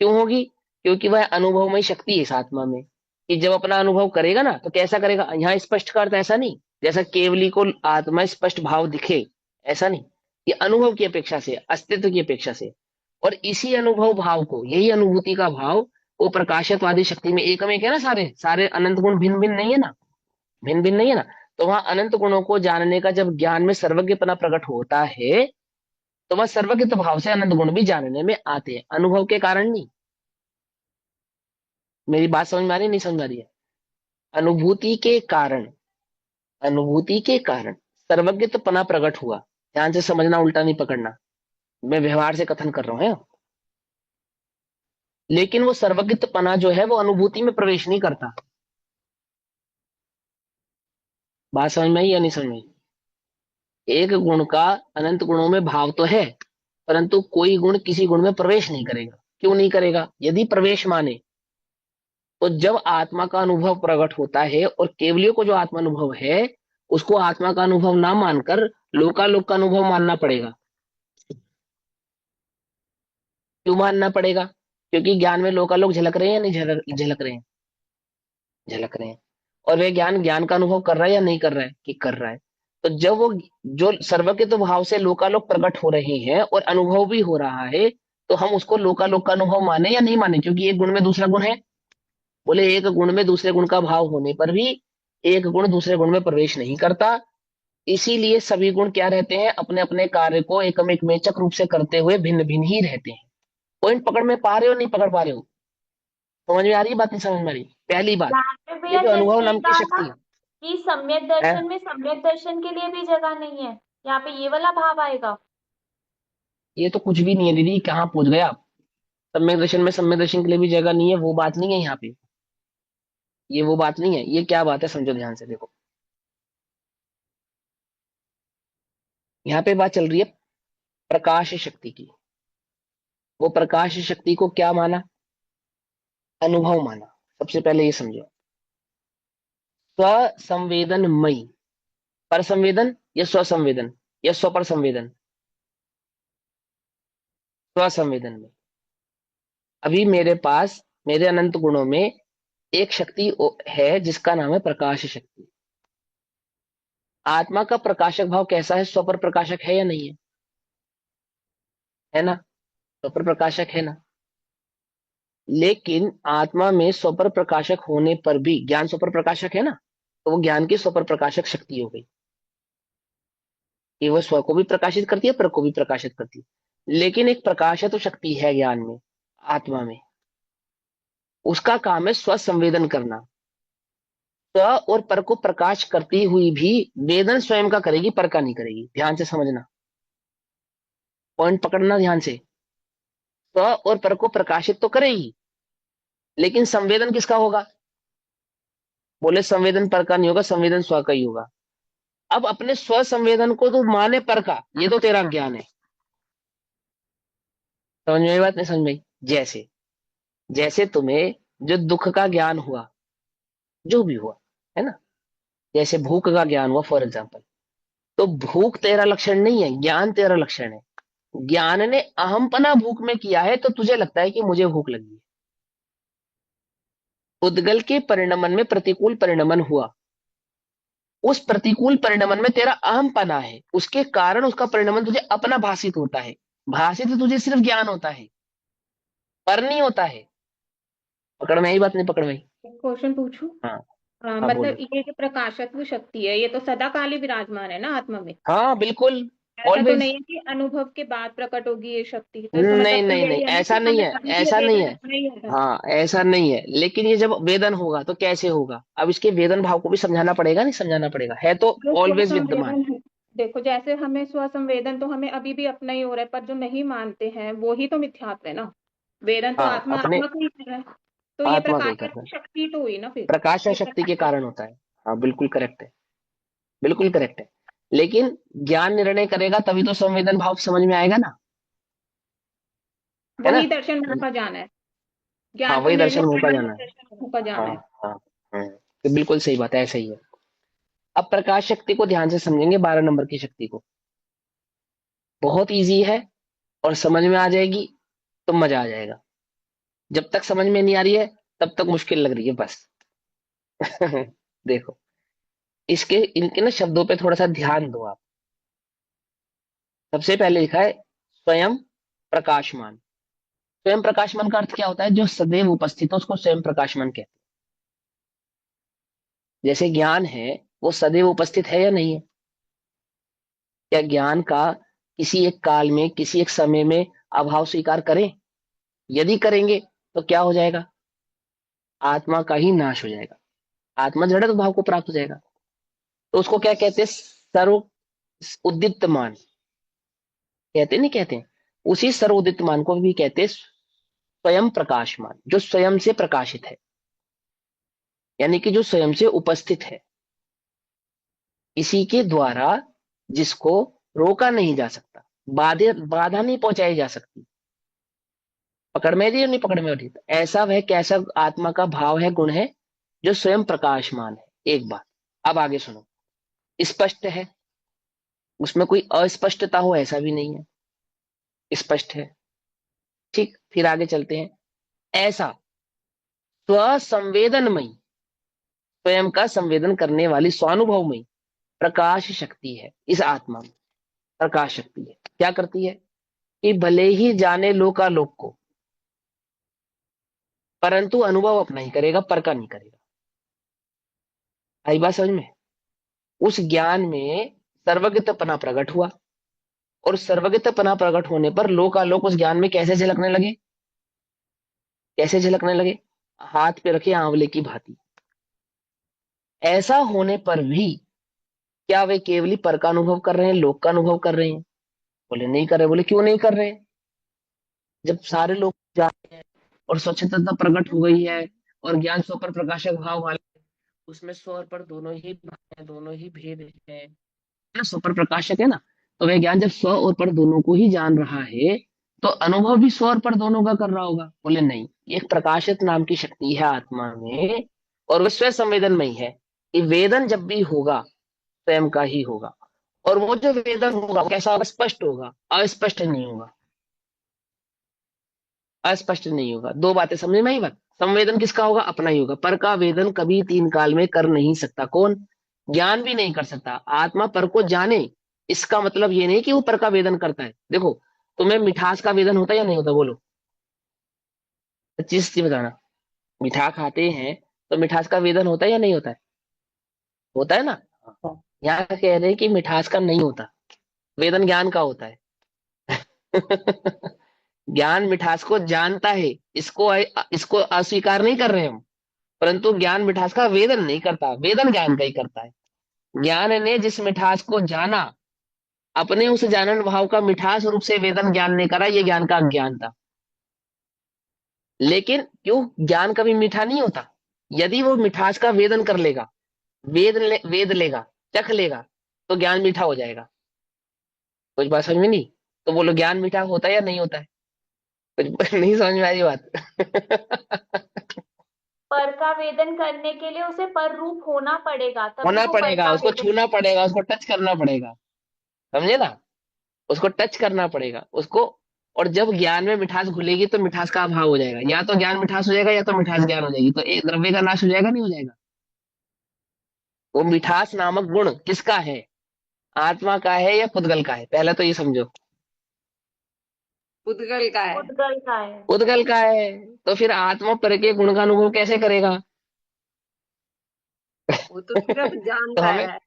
क्यों होगी? क्योंकि वह अनुभवमय शक्ति है इस आत्मा में। कि जब अपना अनुभव करेगा ना, तो कैसा करेगा? यहाँ स्पष्ट का अर्थ ऐसा नहीं जैसा केवली को आत्मा स्पष्ट भाव दिखे, ऐसा नहीं। ये अनुभव की अपेक्षा से, अस्तित्व की अपेक्षा से। और इसी अनुभव भाव को, यही अनुभूति का भाव, वो प्रकाशत्वादी शक्ति में एक में एक है ना। सारे सारे अनंत गुण भिन्न भिन्न नहीं है ना, भिन्न भिन्न नहीं है ना। तो वहां अनंत गुणों को जानने का जब ज्ञान में सर्वज्ञपना प्रकट होता है, तो वह सर्वज्ञ भाव से अनंत गुण भी जानने में आते हैं, अनुभव के कारण नहीं। मेरी बात समझ में आ रही है? नहीं समझ में आ रही है? अनुभूति के कारण, अनुभूति के कारण सर्वज्ञपना प्रकट हुआ। ध्यान से समझना, उल्टा नहीं पकड़ना, मैं व्यवहार से कथन कर रहा हूं है? लेकिन वो सर्वज्ञपना जो है वो अनुभूति में प्रवेश नहीं करता। बात समझ में आई या नहीं समझ में आई? एक गुण का अनंत गुणों में भाव तो है, परंतु कोई गुण किसी गुण में प्रवेश नहीं करेगा। क्यों नहीं करेगा? यदि प्रवेश माने तो जब आत्मा का अनुभव प्रकट होता है, और केवलियों को जो आत्मा अनुभव है उसको आत्मा का अनुभव ना मानकर लोकालोक का अनुभव मानना पड़ेगा। क्यों मानना पड़ेगा? क्योंकि ज्ञान में लोकालोक झलक रहे हैं या नहीं झलक रहे हैं? झलक रहे हैं। और वे ज्ञान ज्ञान का अनुभव कर रहा है या नहीं कर रहा है? कि कर रहा है। तो जब वो जो सर्वज्ञ तो भाव से लोकालोक प्रकट हो रहे हैं और अनुभव भी हो रहा है, तो हम उसको लोकालोक का अनुभव माने या नहीं माने? क्योंकि एक गुण में दूसरा गुण है। बोले एक गुण में दूसरे गुण का भाव होने पर भी एक गुण दूसरे गुण में प्रवेश नहीं करता। इसीलिए सभी गुण क्या रहते हैं? अपने अपने कार्य को एकमेक रूप से करते हुए भिन्न भिन्न ही रहते हैं। पॉइंट पकड़ में पा रहे हो नहीं पकड़ पा रहे हो? समझ में आ रही है बात? नहीं समझ में आ रही? पहली बात, यहाँ पे ये भैया जो अनुभव जैसे ये नाम की कहा था शक्ति कि सम्यक है, दर्शन में सम्यक दर्शन के लिए भी जगह नहीं है, यहाँ पे ये वाला भाव आएगा। ये तो कुछ भी नहीं है दीदी, कहाँ पहुंच गए आप? सम्यक दर्शन में सम्यक दर्शन के लिए भी जगह नहीं है, वो बात नहीं है यहाँ पे। ये वो बात नहीं है। ये क्या बात है, समझो ध्यान से देखो। यहाँ पे बात चल रही है प्रकाश शक्ति की। वो प्रकाश शक्ति को क्या माना? अनुभव माना। सबसे पहले ये समझो, स्वसंवेदनमयी। पर संवेदन या स्वसंवेदन या स्वपर संवेदन? स्वसंवेदन में। अभी मेरे पास, मेरे अनंत गुणों में एक शक्ति है जिसका नाम है प्रकाश शक्ति। आत्मा का प्रकाशक भाव कैसा है? स्वपर प्रकाशक है या नहीं है? है ना? स्वपर प्रकाशक है ना? लेकिन आत्मा में स्वपर प्रकाशक होने पर भी, ज्ञान स्वपर प्रकाशक है ना, तो वो ज्ञान की स्वपर प्रकाशक शक्ति हो गई कि वह स्व को भी प्रकाशित करती है, पर को भी प्रकाशित करती है। लेकिन एक प्रकाशक तो शक्ति है ज्ञान में, आत्मा में। उसका काम है स्व संवेदन करना। स्व और पर को प्रकाश करती हुई भी वेदन स्वयं का करेगी, पर का नहीं करेगी। ध्यान से समझना, पॉइंट पकड़ना ध्यान से। स्व और पर को प्रकाशित तो करेगी, लेकिन संवेदन किसका होगा? बोले संवेदन पर का नहीं होगा, संवेदन स्व का ही होगा। अब अपने स्व संवेदन को तो माने पर का, ये तो तेरा ज्ञान है। समझ में आई बात, नहीं समझ में आई? जैसे जैसे तुम्हें जो दुख का ज्ञान हुआ, जो भी हुआ, है ना, जैसे भूख का ज्ञान हुआ फॉर एग्जाम्पल, तो भूख तेरा लक्षण नहीं है, ज्ञान तेरा लक्षण है। ज्ञान ने अहमपना भूख में किया है, तो तुझे लगता है कि मुझे भूख लगी है। उद्गल के परिणमन में प्रतिकूल परिणमन हुआ, उस प्रतिकूल परिणमन में तेरा अहमपना है, उसके कारण उसका परिणमन तुझे अपना भाषित होता है। भाषित तुझे सिर्फ ज्ञान होता है, पर नहीं होता है। पकड़ में आई बात, नहीं पकड़ में आई? क्वेश्चन पूछूं? हाँ हाँ मतलब बोलो। ये जो प्रकाशत्व शक्ति है, ये तो सदाकाल ही विराजमान है ना आत्मा में। हाँ बिल्कुल, ऐसा तो ऑलवेज। नहीं है कि अनुभव के बाद प्रकट होगी ये शक्ति, तो इसका नहीं मतलब तो नहीं नहीं, यही है ना ऐसा कि नहीं हमें है, अभी भी ऐसा नहीं वेदन है। अपना ही है। हाँ ऐसा नहीं है, लेकिन ये जब वेदन होगा तो कैसे होगा? अब इसके वेदन भाव को भी समझाना पड़ेगा, नहीं समझाना पड़ेगा, है तो जो ऑलवेज विद्यमान। स्वसंवेदन है, देखो जैसे हमें स्वसंवेदन तो हमें अभी भी अपना ही हो रहा है, पर जो नहीं मानते हैं वो ही तो मिथ्यात्व है ना। वेदन तो हाँ आत्मा अपने आत्मा को ही कर रहा है। तो ये आत्मा का ही करना प्रकाशत्व है, शक्ति तो हुई ना फिर। प्रकाश और ये शक्ति के प्रकाश कारण होता है। हाँ बिल्कुल करेक्ट है, बिल्कुल करेक्ट है। लेकिन ज्ञान निर्णय करेगा तभी तो संवेदन भाव समझ में आएगा ना, है ना? वही दर्शन मन का जाना है। हाँ ज्ञान तो वही निर्णय दर्शन मुंह का करना है, जाना है। दर्शन मुख का हाँ जाना है। हाँ तो बिल्कुल सही बात है, ऐसा ही है। अब प्रकाश शक्ति को ध्यान से समझेंगे, 12 नंबर की शक्ति को। बहुत इजी है, और समझ में आ जाएगी तो मजा आ जाएगा। जब तक समझ में नहीं आ रही है तब तक मुश्किल लग रही है बस। देखो, इसके इनके ना शब्दों पे थोड़ा सा ध्यान दो आप। सबसे पहले लिखा है स्वयं प्रकाशमान। स्वयं प्रकाशमान का अर्थ क्या होता है? जो सदैव उपस्थित है उसको स्वयं प्रकाशमान कहते हैं। जैसे ज्ञान है, वो सदैव उपस्थित है या नहीं है? क्या ज्ञान का किसी एक काल में, किसी एक समय में अभाव स्वीकार करें? यदि करेंगे तो क्या हो जाएगा? आत्मा का ही नाश हो जाएगा, आत्मा जड़त्व भाव को प्राप्त हो जाएगा। तो उसको क्या कहते हैं? सर्व उद्दीप्तमान कहते नहीं कहते हैं? उसी सर्व उद्दीप्तमान को भी कहते हैं स्वयं प्रकाशमान, जो स्वयं से प्रकाशित है, यानी कि जो स्वयं से उपस्थित है, इसी के द्वारा जिसको रोका नहीं जा सकता, बाधा नहीं पहुंचाई जा सकती। पकड़ में जी नहीं पकड़ में उठी? तो ऐसा वह कैसा आत्मा का भाव है, गुण है, जो स्वयं प्रकाशमान है। एक बात। अब आगे सुनो, स्पष्ट है, उसमें कोई अस्पष्टता हो ऐसा भी नहीं है, स्पष्ट है। ठीक, फिर आगे चलते हैं। ऐसा स्वसंवेदनमयी, स्वयं का संवेदन करने वाली स्वानुभवमयी प्रकाश शक्ति है इस आत्मा में। प्रकाश शक्ति है, क्या करती है? कि भले ही जाने लोकालोक को, परंतु अनुभव अपना ही करेगा, पर का नहीं करेगा। आई बात समझ में? उस ज्ञान में सर्वज्ञतपना प्रकट हुआ, और सर्वज्ञतपना प्रकट होने पर लोकालोक उस ज्ञान में कैसे झलकने लगे? कैसे झलकने लगे? हाथ पे रखे आंवले की भांति। ऐसा होने पर भी क्या वे केवली पर का अनुभव कर रहे हैं, लोक का अनुभव कर रहे हैं? बोले नहीं कर रहे। बोले क्यों नहीं कर रहे? जब सारे लोग जाते हैं और स्वच्छता प्रकट हो गई है, और ज्ञान स्व पर प्रकाशक भाव वाले, उसमें स्व और पर दोनों ही भाव हैं, दोनों ही भेद है ना, स्व पर प्रकाशक है ना। तो वह ज्ञान जब स्व और पर दोनों को ही जान रहा है, तो अनुभव भी स्व और पर दोनों का कर रहा होगा? बोले नहीं, ये एक प्रकाशित नाम की शक्ति है आत्मा में, और वह स्वयं संवेदन में ही है। कि वेदन जब भी होगा स्वयं का ही होगा, और वो जो वेदन होगा वो कैसा होगा? स्पष्ट होगा, अस्पष्ट नहीं होगा। अस्पष्ट नहीं होगा। दो बातें समझ में आई बात? संवेदन किसका होगा? अपना ही होगा। पर का वेदन कभी तीन काल में कर नहीं सकता। कौन? ज्ञान भी नहीं कर सकता। आत्मा पर को जाने, इसका मतलब ये नहीं कि वो पर का वेदन करता है। देखो, तुम्हें मिठास का वेदन होता है या नहीं होता? बोलो, 25 बताना। मिठा खाते हैं तो मिठास का वेदन होता है या नहीं होता है? होता है ना। यहाँ कह रहे हैं कि मिठास का नहीं होता, वेदन ज्ञान का होता है। ज्ञान मिठास को जानता है, इसको इसको अस्वीकार नहीं कर रहे हम। परंतु ज्ञान मिठास का वेदन नहीं करता, वेदन ज्ञान का ही करता है। ज्ञान ने जिस मिठास को जाना, अपने उस जानन भाव का मिठास रूप से वेदन ज्ञान ने करा, ये ज्ञान का अज्ञान था। लेकिन क्यों, ज्ञान कभी मीठा नहीं होता। यदि वो मिठास का वेदन कर लेगा, वेद लेगा, चख लेगा, तो ज्ञान मीठा हो जाएगा। कुछ बात समझ में नहीं? तो बोलो ज्ञान मीठा होता है या नहीं होता है? कुछ नहीं समझ में आई बात? पर का वेदन करने के लिए उसे पर रूप होना पड़ेगा, तभी होना वो पर पड़ेगा, का उसको वेदन। छूना पड़ेगा, उसको टच करना पड़ेगा। समझे ना? उसको टच करना पड़ेगा उसको। और जब ज्ञान में मिठास घुलेगी तो मिठास का अभाव हो जाएगा, या तो ज्ञान मिठास हो जाएगा या तो मिठास ज्ञान हो जाएगी, तो एक द्रव्य का नाश हो जाएगा, नहीं हो जाएगा? वो मिठास नामक गुण किसका है? आत्मा का है या पुद्गल का है? पहले तो ये समझो। पुद्गल का है। उद्गल का है। पुद्गल का है। तो फिर आत्मा पर के गुण का अनुभव कैसे करेगा? वो तो सिर्फ तो जानता हमें, है।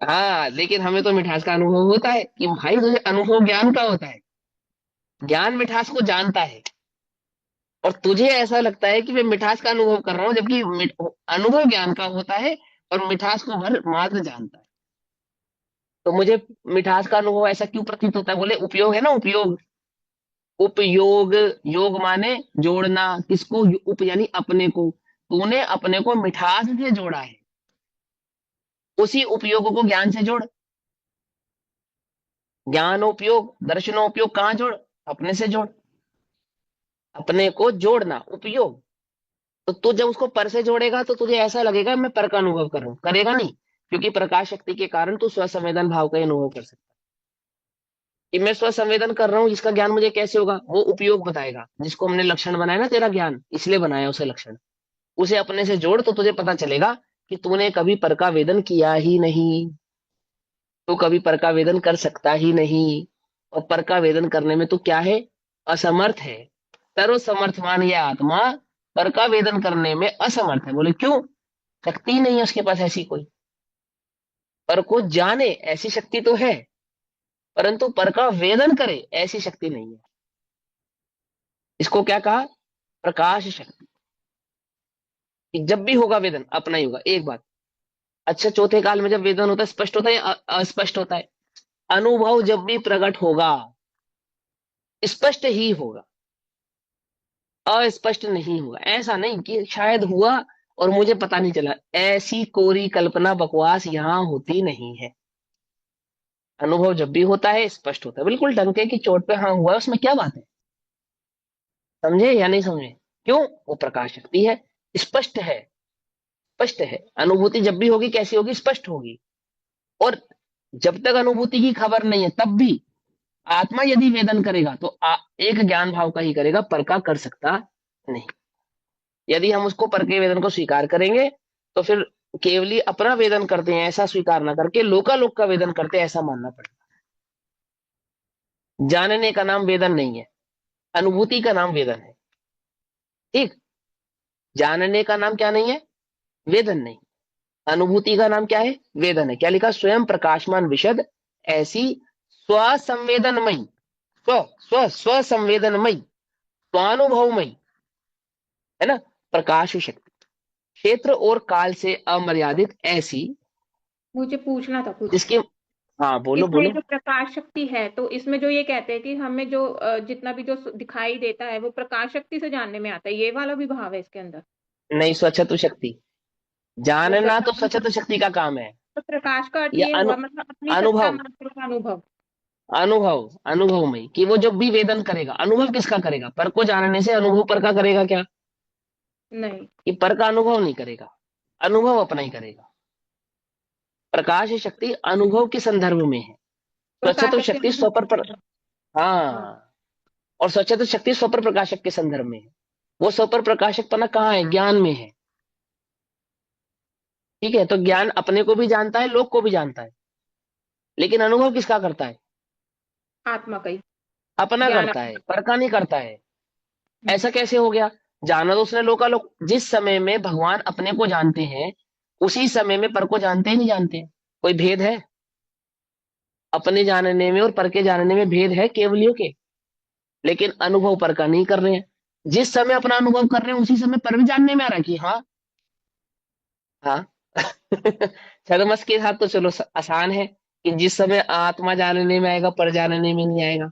हाँ, लेकिन हमें तो मिठास का अनुभव होता है कि भाई तुझे अनुभव ज्ञान का होता है। ज्ञान मिठास को जानता है, और तुझे ऐसा लगता है कि मैं मिठास का अनुभव कर रहा हूं, जबकि अनुभव ज्ञान का होता है और मिठास को भर मात्र जानता है। तो मुझे मिठास का अनुभव ऐसा क्यों प्रतीत होता है? बोले उपयोग है ना, उपयोग। उपयोग, योग माने जोड़ना, किसको? उप यानी अपने को। तूने अपने को मिठास से जोड़ा है, उसी उपयोग को ज्ञान से जोड़। ज्ञानोपयोग, दर्शनोपयोग कहाँ जोड़? अपने से जोड़। अपने को जोड़ना उपयोग। तो तू जब उसको पर से जोड़ेगा तो तुझे ऐसा लगेगा मैं पर का अनुभव कर रहा हूं, करेगा नहीं। क्योंकि प्रकाश शक्ति के कारण तू स्वसंवेदन भाव का ही अनुभव कर सकता है कि मैं स्वसंवेदन कर रहा हूं। इसका ज्ञान मुझे कैसे होगा? वो उपयोग बताएगा, जिसको हमने लक्षण बनाया ना, तेरा ज्ञान इसलिए बनाया उसे लक्षण। उसे अपने से जोड़ तो तुझे पता चलेगा कि तूने कभी पर का वेदन किया ही नहीं, तू कभी पर का वेदन कर सकता ही नहीं। और पर का वेदन करने में तू क्या है? असमर्थ है। सर्वसमर्थवान यह आत्मा पर का वेदन करने में असमर्थ है। बोले क्यों? शक्ति नहीं है उसके पास ऐसी कोई। पर को जाने ऐसी शक्ति तो है, परंतु पर का वेदन करे ऐसी शक्ति नहीं है। इसको क्या कहा? प्रकाश शक्ति। कि जब भी होगा वेदन अपना ही होगा। एक बात, अच्छा, चौथे काल में जब वेदन होता है स्पष्ट होता है या अस्पष्ट होता है? अनुभव जब भी प्रकट होगा स्पष्ट ही होगा, अस्पष्ट नहीं होगा। ऐसा नहीं कि शायद हुआ और मुझे पता नहीं चला, ऐसी कोरी कल्पना बकवास यहां होती नहीं है। अनुभव जब भी होता है स्पष्ट होता है, बिल्कुल डंके की चोट पे हाँ हुआ है, उसमें क्या बात है? समझे या नहीं समझे? क्यों? वो प्रकाश शक्ति है, स्पष्ट है। स्पष्ट है। अनुभूति जब भी होगी कैसी होगी? स्पष्ट होगी। और जब तक अनुभूति की खबर नहीं है तब भी आत्मा यदि वेदन करेगा तो एक ज्ञान भाव का ही करेगा, पर का कर सकता नहीं। यदि हम उसको पर के वेदन को स्वीकार करेंगे तो फिर केवली अपना वेदन करते हैं ऐसा स्वीकार ना करके लोकालोक का वेदन करते हैं ऐसा मानना पड़ेगा। जानने का नाम वेदन नहीं है, अनुभूति का नाम वेदन है। ठीक? जानने का नाम क्या नहीं है? वेदन नहीं। अनुभूति का नाम क्या है? वेदन है। क्या लिखा? स्वयं प्रकाशमान विशद ऐसी स्वसंवेदनमयी, स्व संवेदनमयी, स्वानुभवमयी, है ना, प्रकाश शक्ति, क्षेत्र और काल से अमर्यादित ऐसी, मुझे पूछना था कुछ। जिसकी, हाँ बोलो इसमें बोलो। जो प्रकाश शक्ति है तो इसमें जो ये कहते हैं कि हमें जो जितना भी जो दिखाई देता है वो प्रकाश शक्ति से जानने में आता है, ये वाला भी भाव है इसके अंदर? नहीं, स्वच्छत शक्ति। वो जानना तो प्रकाश, स्वच्छत शक्ति का काम है। तो प्रकाश का अर्थ या ये हुआ मतलब अपनी सत्ता अनुभव, मात्र का अनुभव। अनुभव, अनुभव में कि वो जब भी वेदन करेगा, अनुभव किसका करेगा? पर को जानने से अनुभव पर का करेगा क्या? नहीं, कि पर का अनुभव नहीं करेगा, अनुभव अपना ही करेगा। प्रकाश शक्ति अनुभव के संदर्भ में है। स्वच्छत प्रकाशक के शक्ति स्वपर पर, अनुभव। हाँ, हाँ, और स्वच्छत शक्ति स्वपर प्रकाशक के संदर्भ में है। वो स्वपर प्रकाशक पना कहाँ है? ज्ञान में है। ठीक है? तो ज्ञान अपने को भी जानता है, लोक को भी जानता है, लेकिन अनुभव किसका करता है? आत्मा का ही अपना ज्ञान करता है, पर का नहीं करता है। हम्म, ऐसा कैसे हो गया? जाना तो उसने लोकालोक। जिस समय में भगवान अपने को जानते हैं उसी समय में पर को जानते ही नहीं जानते? कोई भेद है? अपने जानने में और पर के जानने में भेद है केवलियों के, लेकिन अनुभव पर का नहीं कर रहे हैं। जिस समय अपना अनुभव कर रहे हैं उसी समय पर भी जानने में आ रहा है कि हाँ हाँ छद्मस के साथ तो चलो आसान है कि जिस समय आत्मा जानने में आएगा पर जानने में नहीं आएगा,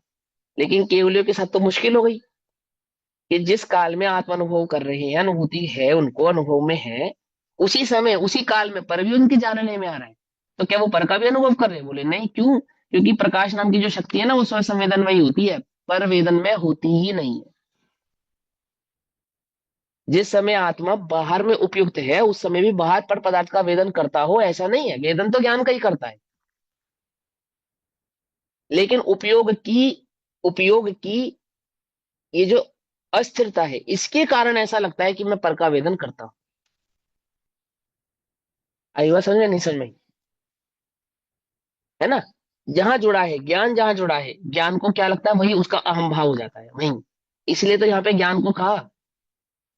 लेकिन केवलियों के साथ तो मुश्किल हो गई कि जिस काल में आत्मा अनुभव कर रहे हैं, अनुभूति है उनको, अनुभव में है, उसी समय उसी काल में पर भी उनके जानने में आ रहा है। तो क्या वो पर का भी अनुभव कर रहे हैं? बोले नहीं। क्यों? क्योंकि प्रकाश नाम की जो शक्ति है ना वो स्व संवेदनमयी होती है, पर वेदन में होती ही नहीं है। जिस समय आत्मा बाहर में उपयुक्त है उस समय भी बाहर पर पदार्थ का वेदन करता हो ऐसा नहीं है। वेदन तो ज्ञान का ही करता है, लेकिन उपयोग की ये जो अस्थिरता है इसके कारण ऐसा लगता है कि मैं पर का वेदन करता हूं। आई बात समझ में? नहीं समझ में? है ना? जहां जुड़ा है ज्ञान, जहां जुड़ा है ज्ञान को क्या लगता है वही उसका अहम भाव हो जाता है वही। इसलिए तो यहाँ पे ज्ञान को कहा,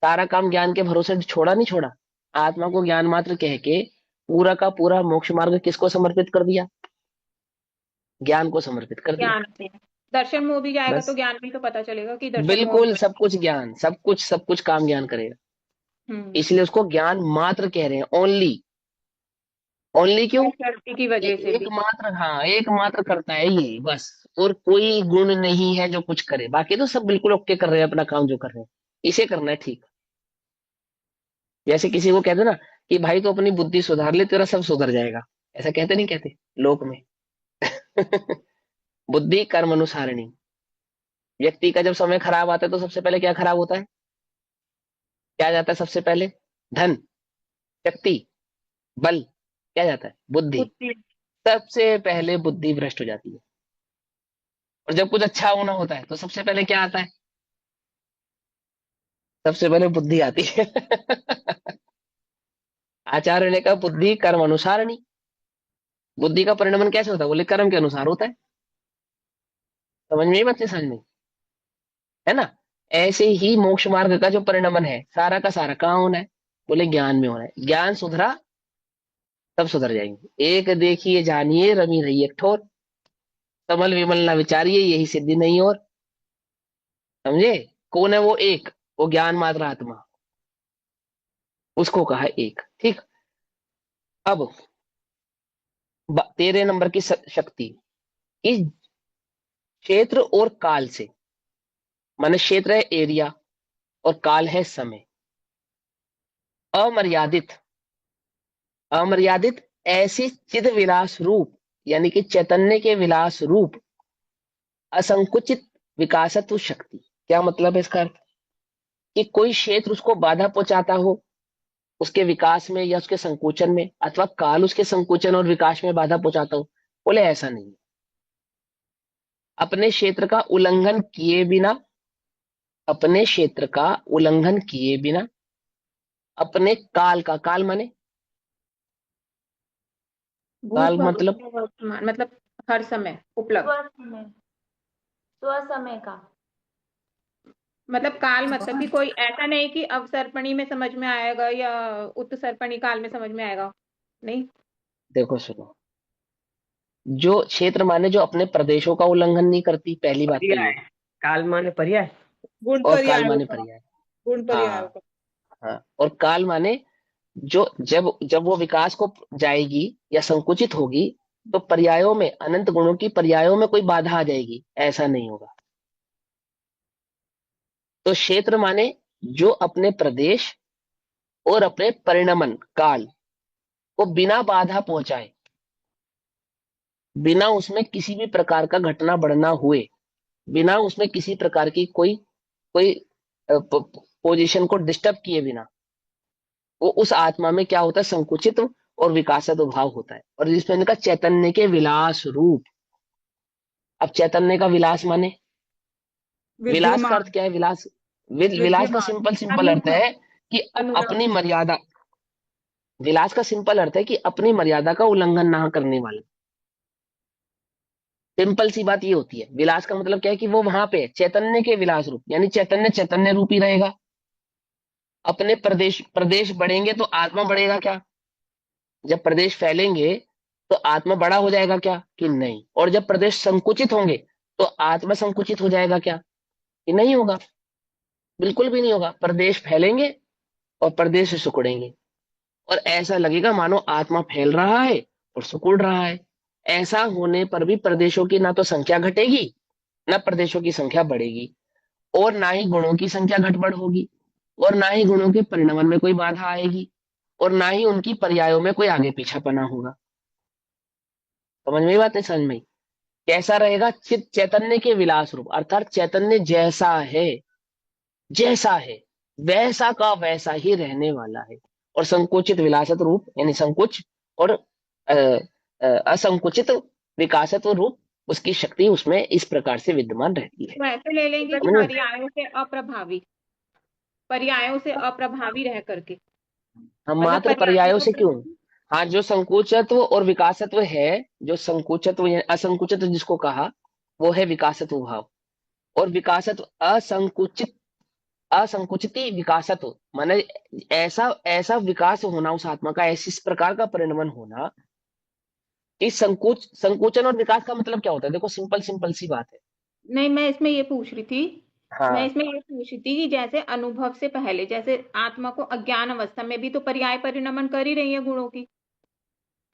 सारा काम ज्ञान के भरोसे छोड़ा नहीं छोड़ा। आत्मा को ज्ञान मात्र कह के पूरा का पूरा मोक्ष मार्ग किसको समर्पित कर दिया? ज्ञान को समर्पित कर दिया। ज्ञान से दर्शन में भी जाएगा तो बस ज्ञान में तो पता चलेगा कि दर्शन में बिल्कुल सब कुछ ज्ञान, सब कुछ काम ज्ञान करेगा। हम्म इसलिए उसको ज्ञान मात्र कह रहे हैं। ओनली, ओनली क्यों? शक्ति की वजह से भी। एकमात्र, हाँ एकमात्र करता है ये बस। और कोई गुण नहीं है जो कुछ करे, बाकी तो सब बिल्कुल ओके कर रहे हैं अपना काम जो कर रहे हैं, इसे करना है ठीक। जैसे किसी को कहते ना कि भाई तो अपनी बुद्धि सुधार ले तेरा सब सुधर जाएगा, ऐसा कहते नहीं कहते लोक में? बुद्धि कर्म अनुसारिणी। व्यक्ति का जब समय खराब आता है तो सबसे पहले क्या खराब होता है? क्या जाता है सबसे पहले? धन, शक्ति, बल, क्या जाता है? बुद्धि। बुद्धि। सबसे पहले बुद्धि भ्रष्ट हो जाती है। और जब कुछ अच्छा होना होता है तो सबसे पहले क्या आता है? सबसे पहले बुद्धि आती है। आचार्य ने कहा बुद्धि कर्म अनुसारिणी। बुद्धि का परिणमन कैसे होता है? बोले कर्म के अनुसार होता है। समझ में ही बच्चे, समझ में? है ना? ऐसे ही मोक्ष मार्ग का जो परिणमन है सारा का सारा कहाँ होना है? बोले ज्ञान में होना है। ज्ञान सुधरा सब सुधर जाएंगे। एक देखिए जानिए रमी रही एक ठोर, कमल विमल ना विचारिए यही सिद्धि नहीं और। समझे? कौन है वो एक? वो ज्ञान मात्र आत्मा, उसको कहा एक। ठीक। अब 13 नंबर की शक्ति इस क्षेत्र और काल से, माने क्षेत्र है एरिया और काल है समय, अमर्यादित, अमर्यादित ऐसी चिद विलास रूप, यानी कि चैतन्य के विलास रूप असंकुचित विकासत्व शक्ति। क्या मतलब है इसका अर्थ? कि कोई क्षेत्र उसको बाधा पहुंचाता हो उसके विकास में या उसके संकोचन में, अथवा काल उसके संकोचन और विकास में बाधा पहुंचाता हो। बोले ऐसा नहीं है। अपने क्षेत्र का उल्लंघन किए बिना, अपने क्षेत्र का उल्लंघन किए बिना, अपने काल का, काल माने भूत काल मतलब भविष्य वर्तमान मतलब हर समय उपलब्ध। स्वसमय, स्वसमय का। मतलब काल मतलब कि कोई ऐसा नहीं कि अवसर्पणी में समझ में आएगा या उत्सर्पणी काल में समझ में आएगा, नहीं। देखो सुनो, जो क्षेत्र माने जो अपने प्रदेशों का उल्लंघन नहीं करती, पहली बात तो पर्याय, ये। काल माने पर्याय। गुण और काल पर्यायों माने का, पर्याय। गुण पर्यायों हाँ का। हाँ। और काल माने जो जब जब वो विकास को जाएगी या संकुचित होगी तो पर्यायों में, अनंत गुणों की पर्यायों में कोई बाधा आ जाएगी, ऐसा नहीं होगा। तो क्षेत्र माने जो अपने प्रदेश और अपने परिणमन काल को बिना बाधा पहुंचाए, बिना उसमें किसी भी प्रकार का घटना बढ़ना हुए, बिना उसमें किसी प्रकार की कोई कोई पोजीशन को डिस्टर्ब किए बिना, वो उस आत्मा में क्या होता है? संकुचित और विकासत भाव होता है। और जिसमें इनका चैतन्य के विलास रूप। अब चैतन्य का विलास माने, विलास का अर्थ विद्यमान, क्या है? विलास, विलास का विद्यमान, सिंपल सिंपल अर्थ अनुपम, है कि अनुरक्त। अपनी मर्यादा। विलास का सिंपल अर्थ है कि अपनी मर्यादा का उल्लंघन ना करने वाले। सिंपल सी बात ये होती है। विलास का मतलब क्या है? कि वो वहां पे है, चैतन्य के विलास रूप, यानी चैतन्य चैतन्य रूप ही रहेगा। अपने प्रदेश, प्रदेश बढ़ेंगे तो आत्मा बढ़ेगा क्या? जब प्रदेश फैलेंगे तो आत्मा बड़ा हो जाएगा क्या? कि नहीं। और जब प्रदेश संकुचित होंगे तो आत्मा संकुचित हो जाएगा क्या? कि नहीं होगा। बिल्कुल भी नहीं होगा। प्रदेश फैलेंगे और प्रदेश से सिकुड़ेंगे। और ऐसा लगेगा मानो आत्मा फैल रहा है और सिकुड़ रहा है। ऐसा होने पर भी प्रदेशों की ना तो संख्या घटेगी, ना प्रदेशों की संख्या बढ़ेगी, और ना ही गुणों की संख्या घटबढ़ होगी, और ना ही गुणों के परिणमन में कोई बाधा आएगी, और ना ही उनकी पर्यायों में कोई आगे पीछापना होगा। समझ में ही बात है? समझ में ही? कैसा रहेगा? चित चैतन्य के विलास रूप, अर्थात चैतन्य जैसा है, जैसा है वैसा का वैसा ही रहने वाला है। और संकुचित विलासत रूप यानी संकुच, और असंकुचित विकासत्व रूप उसकी शक्ति उसमें इस प्रकार से विद्यमान रहती है। तो ऐसे ले लेंगे कि समझ में? पर्यायों से अप्रभावी रह करके, हम मतलब मात्र पर्यायों पर्यायों को से क्यों? हाँ, जो संकुचत्व और विकासत्व है, जो संकुचत्व या असंकुचित जिसको कहा, वो है विकासत्व भाव। और विकासत्व असंकुचित, असंकुचित विकासत्व माने ऐसा ऐसा विकास होना उस आत्मा का, ऐसी इस प्रकार का परिणमन होना कि संकुचन और विकास का मतलब क्या होता है? देखो, सिंपल सिंपल सी बात है। नहीं, मैं इसमें ये पूछ रही थी हाँ कि जैसे अनुभव से पहले, जैसे आत्मा को अज्ञान अवस्था में भी तो पर्याय परिणमन कर ही रही है गुणों की।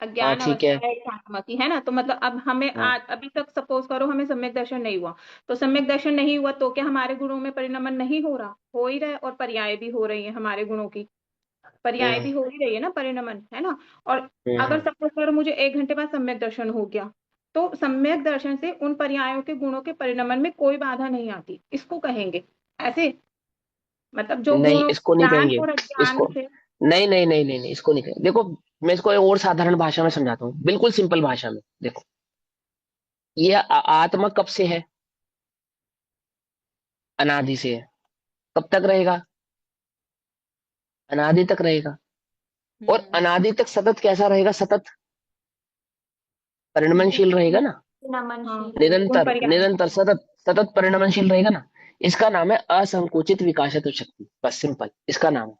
हाँ, अज्ञान ठीक है। अवस्था है इस आत्मा की, है ना? तो मतलब अब हमें हाँ अभी तक सपोज करो हमें सम्यक दर्शन नहीं हुआ, तो सम्यक दर्शन नहीं हुआ तो क्या हमारे गुणों में परिणमन नहीं हो रहा? हो ही रहा है, और पर्याय भी हो रही है हमारे गुणों की, पर्याय हम्म भी हो ही रही है ना, परिणमन, है ना? और अगर हम्म सपोज करो मुझे 1 घंटे बाद सम्यक दर्शन हो गया, तो सम्यक दर्शन से उन पर्यायों के गुणों के परिणमन में कोई बाधा नहीं आती, इसको कहेंगे ऐसे? मतलब जो नहीं, गुणों इसको नहीं ज्ञान कहेंगे। और इसको अज्ञान से। नहीं नहीं नहीं नहीं नहीं, इसको नहीं कहेंगे। देखो, मैं इसको एक और साधारण भाषा में समझाता हूँ, बिल्कुल सिंपल भाषा में। देखो, ये आत्मा कब से है? अनादि से है। कब तक रहेगा? अनादि तक रहेगा। और अनादि तक सतत कैसा रहेगा? सतत परिणमनशील रहेगा ना। हाँ, नमनशील। उन निरंतर पर्यायों निरंतर सतत सतत परिणमनशील रहेगा ना। इसका नाम है असंकुचित विकासत्व शक्ति। बस सिंपल, इसका नाम है।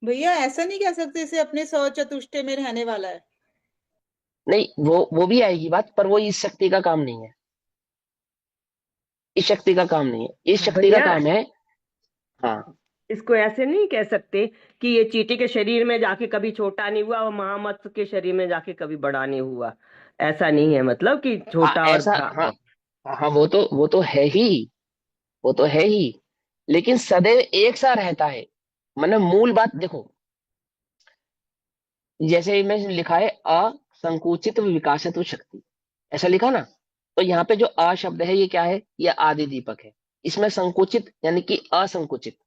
भैया ऐसा नहीं कह सकते इसे अपने सचतुष्टय में रहने वाला है। नहीं, वो भी आएगी बात, पर वो इस शक्ति का काम नहीं है। इस शक्ति का काम नहीं है, इस शक्ति का भैया काम है। हाँ, इसको ऐसे नहीं कह सकते कि ये चींटी के शरीर में जाके कभी छोटा नहीं हुआ और महामत्स्य के शरीर में जाके कभी बड़ा नहीं हुआ। ऐसा नहीं है, मतलब कि हाँ छोटा और ऐसा, हाँ हाँ, वो तो है ही, वो तो है ही। लेकिन सदैव एक सा रहता है। मतलब मूल बात देखो, जैसे में लिखा है असंकुचित विकासत्व शक्ति, ऐसा लिखा ना। तो यहाँ पे जो अ शब्द है, ये क्या है? ये आदि दीपक है। इसमें संकुचित यानी कि असंकुचित,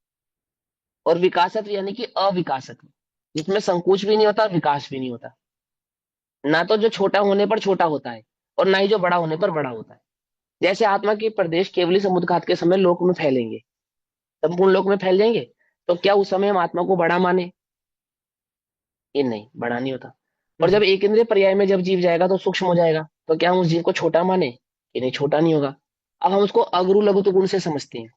और विकासत्व यानी कि अविकासत्व, जिसमें संकोच भी नहीं होता, विकास भी नहीं होता। ना तो जो छोटा होने पर छोटा होता है, और ना ही जो बड़ा होने पर बड़ा होता है। जैसे आत्मा के प्रदेश केवली समुद्घात के समय लोक में फैलेंगे, संपूर्ण लोक में फैल जाएंगे, तो क्या उस समय हम आत्मा को बड़ा माने? ये नहीं, बड़ा नहीं होता। और जब एक इंद्रिय पर्याय में जब जीव जाएगा तो सूक्ष्म हो जाएगा, तो क्या हम उस जीव को छोटा माने? ये नहीं, छोटा नहीं होगा। अब हम उसको अगुरु लघु गुण से समझते हैं।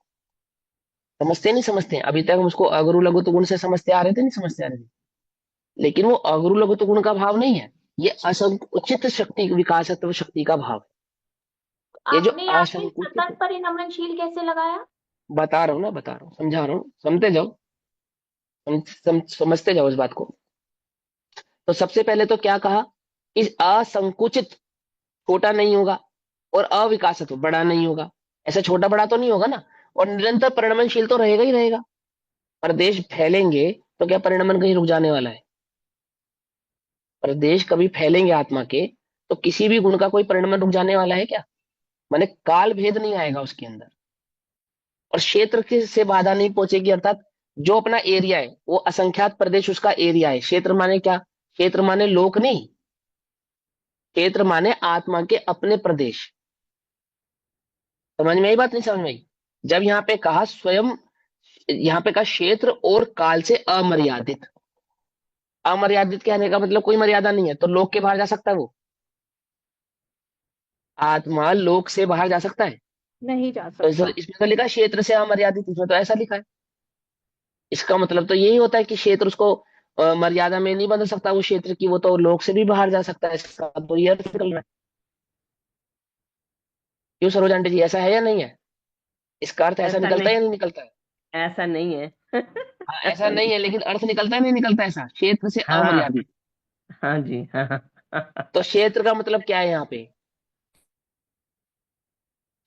समझते नहीं समझते हैं? अभी तक हम उसको अगुरु लघु गुण से समझते आ रहे थे, नहीं समझते आ रहे थे? लेकिन वो अगुरु लघु गुण का भाव नहीं है, ये असंकुचित शक्ति, विकासत्व शक्ति का भाव है। ये जो आपने यहाँ पे असंकुचित, सतत परिणमनशील कैसे लगाया? बता रहा हूँ ना, बता रहा हूँ, समझा रहा हूँ, समझते जाओ। समझते जाओ इस बात को। तो सबसे पहले तो क्या कहा? इस असंकुचित, छोटा नहीं होगा, और अविकासत बड़ा नहीं होगा। ऐसा छोटा बड़ा तो नहीं होगा ना। और निरंतर परिणमनशील तो रहेगा ही रहेगा। प्रदेश फैलेंगे तो क्या परिणमन कहीं रुक जाने वाला है? प्रदेश कभी फैलेंगे आत्मा के, तो किसी भी गुण का कोई परिणमन रुक जाने वाला है क्या? माने काल भेद नहीं आएगा उसके अंदर, और क्षेत्र से बाधा नहीं पहुंचेगी। अर्थात जो अपना एरिया है वो असंख्यात प्रदेश उसका एरिया है। क्षेत्र माने क्या? क्षेत्र माने लोक नहीं, क्षेत्र माने आत्मा के अपने प्रदेश। समझ में आई बात, नहीं समझ में आई? जब यहाँ पे कहा स्वयं, यहाँ पे कहा क्षेत्र और काल से अमर्यादित। अमर्यादित कहने का मतलब कोई मर्यादा नहीं है, तो लोक के बाहर जा सकता है वो? आत्मा लोक से बाहर जा सकता है? नहीं जा तो सकता। इसमें तो लिखा है क्षेत्र से अमर्यादित, इसमें तो ऐसा लिखा है। इसका मतलब तो यही होता है कि क्षेत्र उसको मर्यादा में नहीं बदल सकता, वो क्षेत्र की, वो तो लोक से भी बाहर जा सकता है। इसका तो ये अर्थ निकल रहा है। क्यों सरोज आंटी जी, ऐसा है या नहीं है? इसका अर्थ ऐसा ऐसा निकलता नहीं, है या नहीं निकलता है? ऐसा नहीं है। हाँ, ऐसा नहीं है, लेकिन अर्थ निकलता है, नहीं निकलता ऐसा, क्षेत्र से हाँ अमर्यादित। हाँ जी हाँ। तो क्षेत्र का मतलब क्या है यहाँ पे?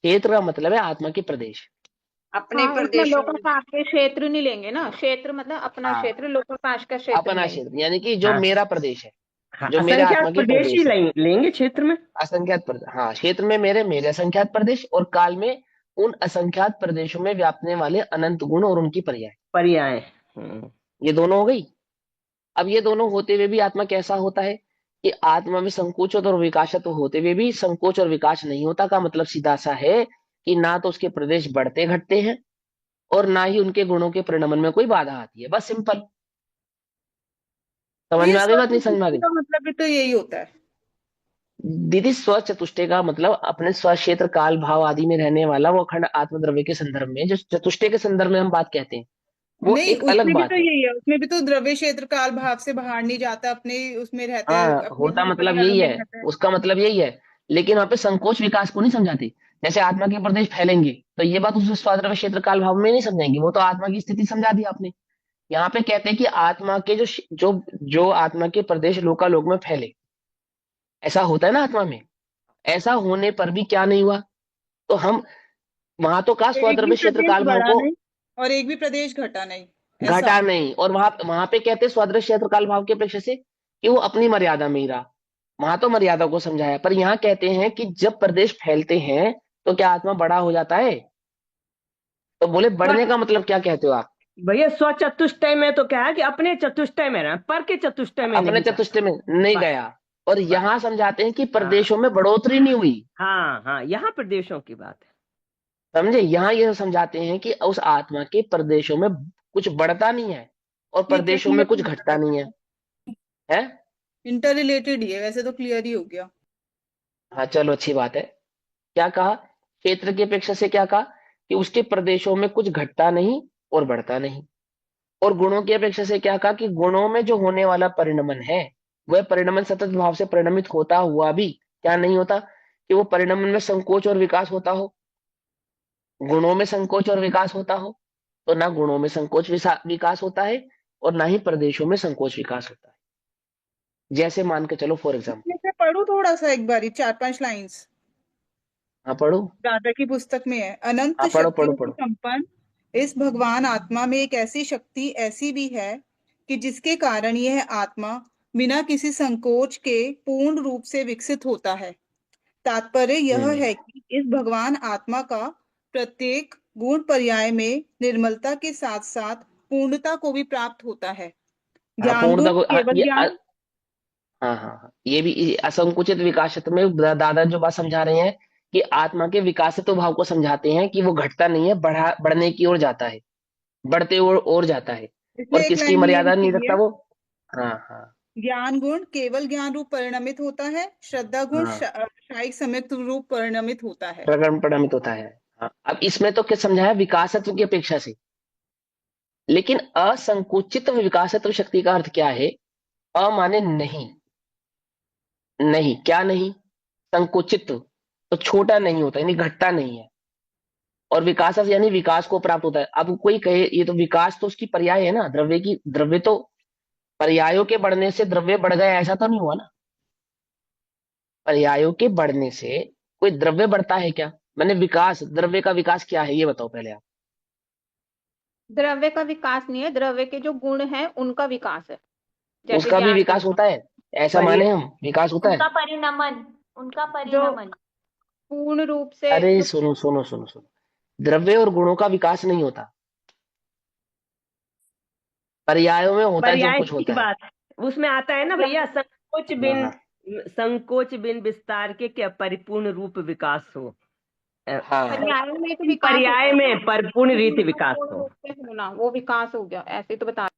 क्षेत्र का मतलब है आत्मा के प्रदेश। अपने हाँ, उसमें प्रदेशों में। लोकाकाश के क्षेत्र नहीं लेंगे ना, क्षेत्र मतलब अपना हाँ, क्षेत्र, लोकाकाश का क्षेत्र अपना लेंगे। क्षेत्र, यानी कि जो हाँ मेरा प्रदेश है, हाँ, जो मेरे असंख्यात आत्मा के प्रदेश ही प्रदेश है। लेंगे क्षेत्र में। असंख्यात प्रदेश, हाँ, क्षेत्र में मेरे मेरे असंख्यात प्रदेश, और काल में उन असंख्यात प्रदेशों में व्यापने वाले अनंत गुण और उनकी पर्याय। पर्याय। ये दोनों हो गई। अब ये दोनों होते हुए भी आत्मा कैसा होता है? कि आत्मा में संकोच और विकासत्व होते हुए भी संकोच और विकास नहीं होता, का मतलब सीधा सा है कि ना तो उसके प्रदेश बढ़ते घटते हैं, और ना ही उनके गुणों के परिणमन में कोई बाधा आती है। बस सिंपल। तो समझ ये में आ गई बात, नहीं समझ में आ स्वतंत्र गई? का मतलब भी तो यही होता है। दीदी, स्व चतुष्टय का मतलब अपने स्व क्षेत्र काल भाव आदि में रहने वाला वो अखंड आत्मद्रव्य के संदर्भ में, जो चतुष्टय के संदर्भ में हम बात कहते हैं, वो नहीं, एक अलग उसमें भी तो बात है। यही है, उसमें भी तो द्रव्य क्षेत्र काल भाव से बाहर नहीं जाता, अपने उसमें रहता है, हाँ, अपने होता गुण मतलब परिणाम यही में है, रहता है। उसका मतलब यही है। लेकिन वहां पे संकोच विकास को नहीं समझाती। जैसे आत्मा के प्रदेश फैलेंगे, तो ये बात उस स्वाद्रव्य क्षेत्र काल भाव में नहीं समझाएंगे, वो तो आत्मा की स्थिति समझा दी आपने। यहाँ पे कहते हैं कि आत्मा के जो जो आत्मा के प्रदेश लोकालोक में फैले, ऐसा होता है ना आत्मा में। ऐसा होने पर भी क्या नहीं हुआ? तो हम वहां तो कहा एक भी स्वद्रव्य क्षेत्र प्रदेश काल भाव बढ़ा को नहीं और एक भी प्रदेश घटा नहीं, ऐसा। घटा नहीं, और वहां वहां पे कहते हैं स्वदृश्य क्षेत्र काल भाव की अपेक्षा से कि वो अपनी मर्यादा में ही रहा। वहां तो मर्यादा को समझाया, पर यहाँ कहते हैं कि जब प्रदेश फैलते हैं तो क्या आत्मा बड़ा हो जाता है? तो बोले बढ़ने स्व का मतलब क्या कहते हो आप? भैया स्व चतुष्टय में तो क्या है कि अपने चतुष्टय में रहा, पर के चतुष्टय में अपने नहीं जा चतुष्टय में नहीं बस गया। और बस। यहाँ समझाते हैं कि हाँ प्रदेशों में बढ़ोतरी नहीं हुई। हाँ हाँ, यहाँ प्रदेशों की बात है। समझे? यहाँ ये समझाते हैं कि उस आत्मा के प्रदेशों में कुछ बढ़ता नहीं है, और ठीक है, प्रदेशों में क्लियर कुछ हो घटता नहीं है। गया, है? इंटर रिलेटेड ही है, वैसे तो क्लियर ही हो गया। हाँ, चलो, अच्छी बात है। क्या कहा? क्षेत्र की अपेक्षा से क्या कहा? कि उसके प्रदेशों में कुछ घटता नहीं और बढ़ता नहीं। और गुणों की अपेक्षा से क्या कहा? कि गुणों में जो होने वाला परिणमन है, वह परिणमन सतत भाव से परिणमित होता हुआ भी क्या नहीं होता? कि वो परिणमन में संकोच और विकास होता हो। गुणों में संकोच और विकास होता हो, तो ना गुणों में संकोच विकास होता है, और ना ही प्रदेशों में संकोच विकास होता है। जैसे मान के चलो, फॉर एग्जाम्पल। इसमें से पढ़ू थोड़ा सा एक बारी, 4-5 लाइंस। हाँ, पढ़ो। दादा की पुस्तक में है, अनंत हाँ, पढ़ो पढ़ो शक्तियों से पढ़ो। संपन्न इस भगवान आत्मा में एक ऐसी शक्ति ऐसी भी है कि जिसके कारण यह आत्मा बिना किसी संकोच के पूर्ण रूप से विकसित होता है। तात्पर्य यह हम्म। है कि इस भगवान आत्मा का प्रत्येक गुण पर्याय में निर्मलता के साथ साथ पूर्णता को भी प्राप्त होता है। हाँ, ज्ञान गुण पूर्णता को, हाँ, केवल ज्ञान। हाँ हाँ हाँ, ये भी असंकुचित विकासत्व में दादा जो बात समझा रहे हैं, कि आत्मा के विकासत्व भाव को समझाते हैं, कि वो घटता नहीं है, बढ़ने की ओर जाता है, बढ़ते और जाता है। इसमें और एक किसकी लाइन ये मर्यादा लिखी नहीं हुई रखता है, वो? हाँ हाँ ज्ञान गुण केवल ज्ञान रूप परिणमित होता है, श्रद्धा गुण हाँ, शायिक सम्यक रूप परिणमित होता है। प्रकरण परिणमित होता है। हाँ, अब इसमें तो क्या समझाया? विकासत्व की अपेक्षा से। लेकिन असंकुचित विकासत्व शक्ति का अर्थ क्या है? अ माने नहीं। नहीं, क्या नहीं? संकुचित, तो छोटा नहीं होता, यानी घटता नहीं है। और विकास यानी विकास को प्राप्त होता है। अब कोई कहे ये तो विकास तो उसकी पर्याय है ना, द्रव्य की। द्रव्य तो पर्यायों के बढ़ने से द्रव्य बढ़ गया, ऐसा तो नहीं हुआ ना। पर्यायों के बढ़ने से कोई द्रव्य बढ़ता है क्या? मैंने विकास, द्रव्य का विकास क्या है ये बताओ पहले आप। द्रव्य का विकास नहीं है, द्रव्य के जो गुण हैं उनका विकास है, जैसे उसका भी ज्ञान गुण विकास का। होता है, ऐसा माने पर्याय। हम, विकास होता है। उनका परिणमन, उनका जो परिणमन। पूर्ण रूप से अरे, जो सुनो सुनो सुनो सुनो, द्रव्य और गुणों का विकास नहीं होता, पर्यायों में होता है जो पर्याय कुछ की होता है। बात उसमें आता है ना भैया, हाँ हाँ संकोच बिन विस्तार के क्या परिपूर्ण रूप विकास हो। हाँ, पर्याय में तो विकास होता पर्याय है में परिपूर्ण ना, रीति गुण विकास पूर्ण हो। रूप से होना वो विकास हो गया, ऐसे तो बता।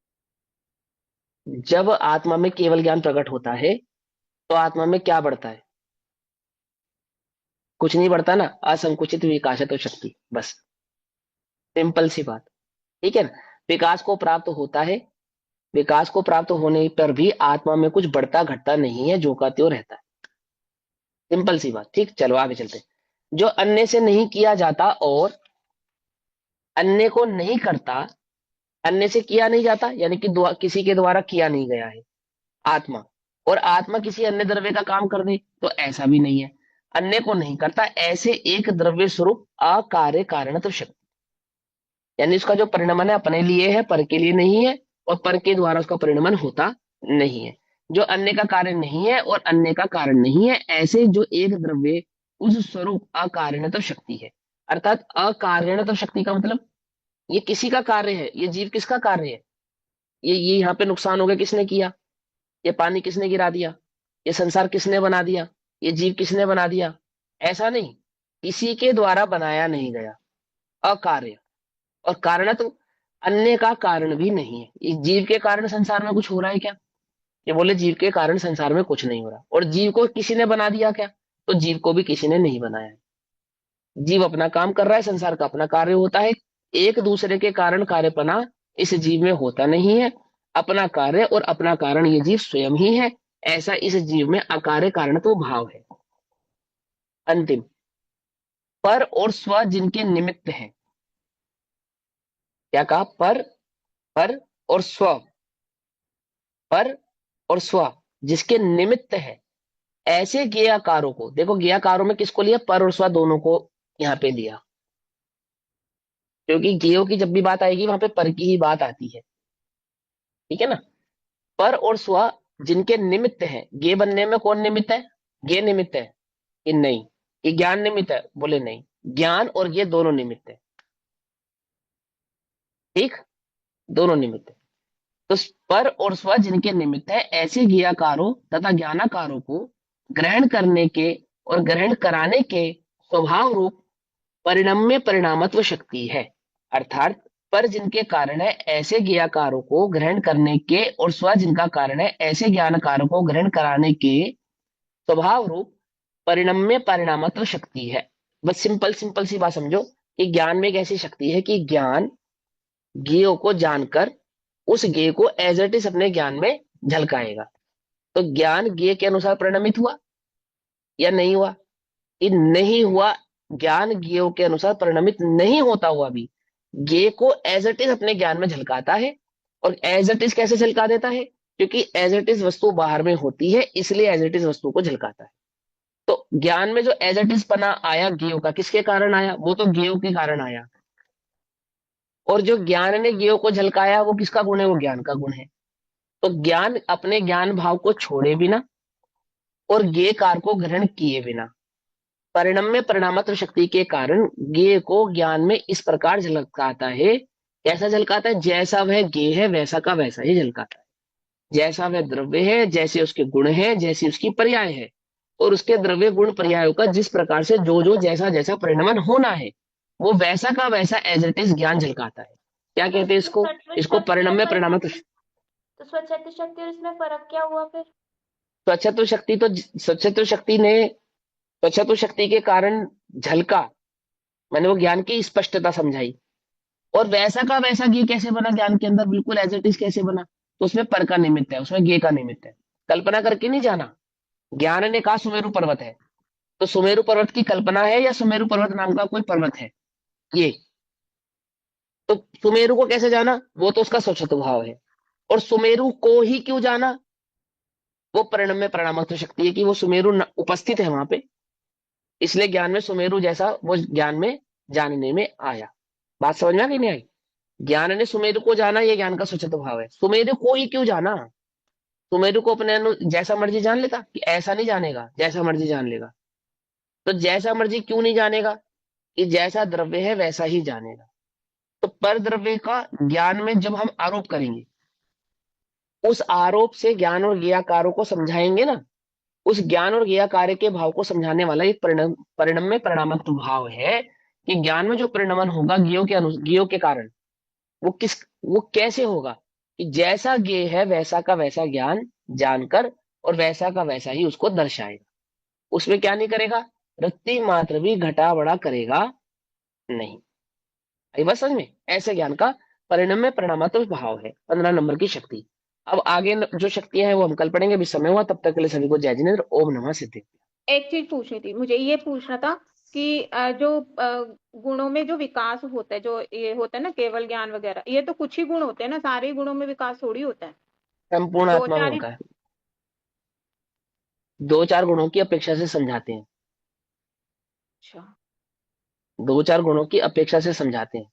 जब आत्मा में केवल ज्ञान प्रकट होता है, तो आत्मा में क्या बढ़ता है? कुछ नहीं बढ़ता ना, असंकुचित विकास है तो शक्ति, बस। सिंपल सी बात। ठीक है ना? विकास को प्राप्त होता है, विकास को प्राप्त होने पर भी आत्मा में कुछ बढ़ता घटता नहीं है, जो का त्यों रहता है। सिंपल सी बात। ठीक, चलो आगे चलते हैं। जो अन्य से नहीं किया जाता और अन्य को नहीं करता, अन्य से किया नहीं जाता, यानी कि किसी के द्वारा किया नहीं गया है आत्मा, और आत्मा किसी अन्य द्रव्य का काम कर दे तो ऐसा भी नहीं है। अन्य को नहीं करता ऐसे एक द्रव्य स्वरूप अकार्य कारणत्व शक्ति, यानी उसका जो परिणमन है अपने लिए है, पर के लिए नहीं है, और पर के द्वारा उसका परिणमन होता नहीं है। जो अन्य का कार्य नहीं है और अन्य का कारण नहीं है, ऐसे जो एक द्रव्य उस स्वरूप अकारणत्व शक्ति है। अर्थात अकारणत्व शक्ति का मतलब ये किसी का कार्य है, ये जीव किसका कार्य है, ये यहाँ पे नुकसान हो गया किसने किया, ये पानी किसने गिरा दिया, ये संसार किसने बना दिया, ये जीव किसने बना दिया, ऐसा नहीं, किसी के द्वारा बनाया नहीं गया, अकार्य। और कारण तो अन्य का कारण भी नहीं है। इस जीव के कारण संसार में कुछ हो रहा है क्या, ये बोले जीव के कारण संसार में कुछ नहीं हो रहा। और जीव को किसी ने बना दिया क्या, तो जीव को भी किसी ने नहीं बनाया है। जीव अपना काम कर रहा है, संसार का अपना कार्य होता है। एक दूसरे के कारण कार्यपना इस जीव में होता नहीं है। अपना कार्य और अपना कारण ये जीव स्वयं ही है। ऐसा इस जीव में अकार्य कारण तो भाव है। अंतिम, पर और स्व जिनके निमित्त है। क्या कहा, पर और स्व, पर और स्व जिसके निमित्त है, ऐसे ज्ञेयाकारों को, देखो ज्ञेयाकारों में किसको लिया, पर और स्व दोनों को यहाँ पे लिया, क्योंकि ज्ञेयों की जब भी बात आएगी वहां पे पर की ही बात आती है, ठीक है ना। पर और स्व जिनके निमित्त है, ज्ञेय बनने में कौन निमित्त है, ज्ञेय निमित्त है कि नहीं, ये ज्ञान निमित्त है, बोले नहीं, ज्ञान और ज्ञेय दोनों निमित्त है, ठीक, दोनों निमित्त है। तो पर और स्व जिनके निमित्त है, ऐसे ज्ञेयाकारों तथा ज्ञानाकारों को ग्रहण करने के और ग्रहण कराने के स्वभाव रूप परिणम्य परिणामत्व शक्ति है। अर्थात पर जिनके कारण है, ऐसे ज्ञेयाकारों को ग्रहण करने के, और स्व जिनका कारण है, ऐसे ज्ञानकारों को ग्रहण कराने के स्वभाव रूप परिणम्य परिणामत्व शक्ति है। बस सिंपल सिंपल सी बात समझो कि ज्ञान में एक ऐसी शक्ति है कि ज्ञान ज्ञेयों को जानकर उस ज्ञेय को एज इट इज अपने ज्ञान में झलकाएगा। तो ज्ञान ज्ञेय के अनुसार परिणमित हुआ या नहीं हुआ, ये नहीं हुआ। ज्ञान ज्ञेयों के अनुसार परिणमित नहीं होता हुआ भी ज्ञेय को एज इट इज अपने ज्ञान में झलकाता है। और एज इट इज कैसे झलका देता है, क्योंकि एज इट इज वस्तु बाहर में होती है, इसलिए एज इट इज वस्तु को झलकाता है। तो ज्ञान में जो एज इट इज पना आया ज्ञेयों का, किसके कारण आया, वो तो ज्ञेयों के कारण आया। और जो ज्ञान ने ज्ञेयों को झलकाया वो किसका गुण है, वो ज्ञान का गुण है। तो ज्ञान अपने ज्ञान भाव को छोड़े बिना और ज्ञेय कार को ग्रहण किए बिना परिणम्य परिणामत्व शक्ति के कारण ज्ञेय को ज्ञान में इस प्रकार झलकाता है। कैसा झलकाता है, जैसा वह ज्ञेय है वैसा का वैसा ही झलकाता है। जैसा वह द्रव्य है, जैसे उसके गुण है, जैसी उसकी पर्याय है, और उसके द्रव्य गुण पर्यायों का जिस प्रकार से जो जो जैसा जैसा परिणमन होना है, वो वैसा का वैसा एज इट इज ज्ञान झलकाता है। क्या कहते हैं इसको, इसको परिणम्य परिणामत्व। तो स्वच्छत्व शक्ति और इसमें फर्क क्या हुआ फिर? स्वच्छत्व शक्ति तो स्वच्छत्व शक्ति ने स्वच्छत्व शक्ति के कारण झलका, मैंने वो ज्ञान की स्पष्टता समझाई। और वैसा का वैसा ज्ञेय कैसे बना, ज्ञान के अंदर बिल्कुल एज इट इज कैसे बना, तो उसमें पर का निमित्त है, उसमें ज्ञेय का निमित्त है। कल्पना करके नहीं जाना। ज्ञान ने कहा सुमेरु पर्वत है, तो सुमेरु पर्वत की कल्पना है या सुमेरु पर्वत नाम का कोई पर्वत है, ये तो सुमेरु को कैसे जाना, वो तो उसका स्वच्छत्व भाव है। और सुमेरु को ही क्यों जाना, वो परिणम्य परिणामत्व शक्ति है कि वो सुमेरु उपस्थित है वहां पे, इसलिए ज्ञान में सुमेरु जैसा वो ज्ञान में जानने में आया। बात समझ में आ गई नहीं आई, ज्ञान ने सुमेरु को जाना, ये ज्ञान का स्वच्छत्व भाव है। सुमेरु को ही क्यों जाना, सुमेरु को अपने जैसा मर्जी जान लेता कि ऐसा नहीं जानेगा, जैसा मर्जी जान लेगा। तो जैसा मर्जी क्यों नहीं जानेगा, कि जैसा द्रव्य है वैसा ही जानेगा। तो पर द्रव्य का ज्ञान में जब हम आरोप करेंगे, उस आरोप से ज्ञान और ज्ञेयाकारों को समझाएंगे ना, उस ज्ञान और ज्ञेयाकार के भाव को समझाने वाला एक परिणम्य परिणामत्व भाव है कि ज्ञान में जो परिणमन होगा ज्ञेयों के कारण, वो कैसे होगा कि जैसा ज्ञेय है वैसा का वैसा ज्ञान जानकर और वैसा का वैसा ही उसको दर्शाएगा। उसमें क्या नहीं करेगा, रत्ती मात्र भी घटा बढ़ा करेगा नहीं। आई बात समझ में, ऐसे ज्ञान का परिणम्य परिणामत्व भाव है 15 नंबर की शक्ति। अब आगे जो शक्तियां हैं वो हम कल पढ़ेंगे, अभी समय हुआ, तब तक के लिए सभी को जय जिनेन्द्र, ओम नमः सिद्धि। एक चीज पूछनी थी मुझे, ये पूछना था कि जो गुणों में जो विकास होता है, जो ये होता है ना केवल ज्ञान वगैरह, ये तो कुछ ही गुण होते हैं ना, सारे गुणों में विकास थोड़ी होता है। संपूर्ण दो आत्मा में चार ही। होता है। 2-4 गुणों की अपेक्षा से समझाते हैं। अच्छा। 2-4 गुणों की अपेक्षा से समझाते हैं।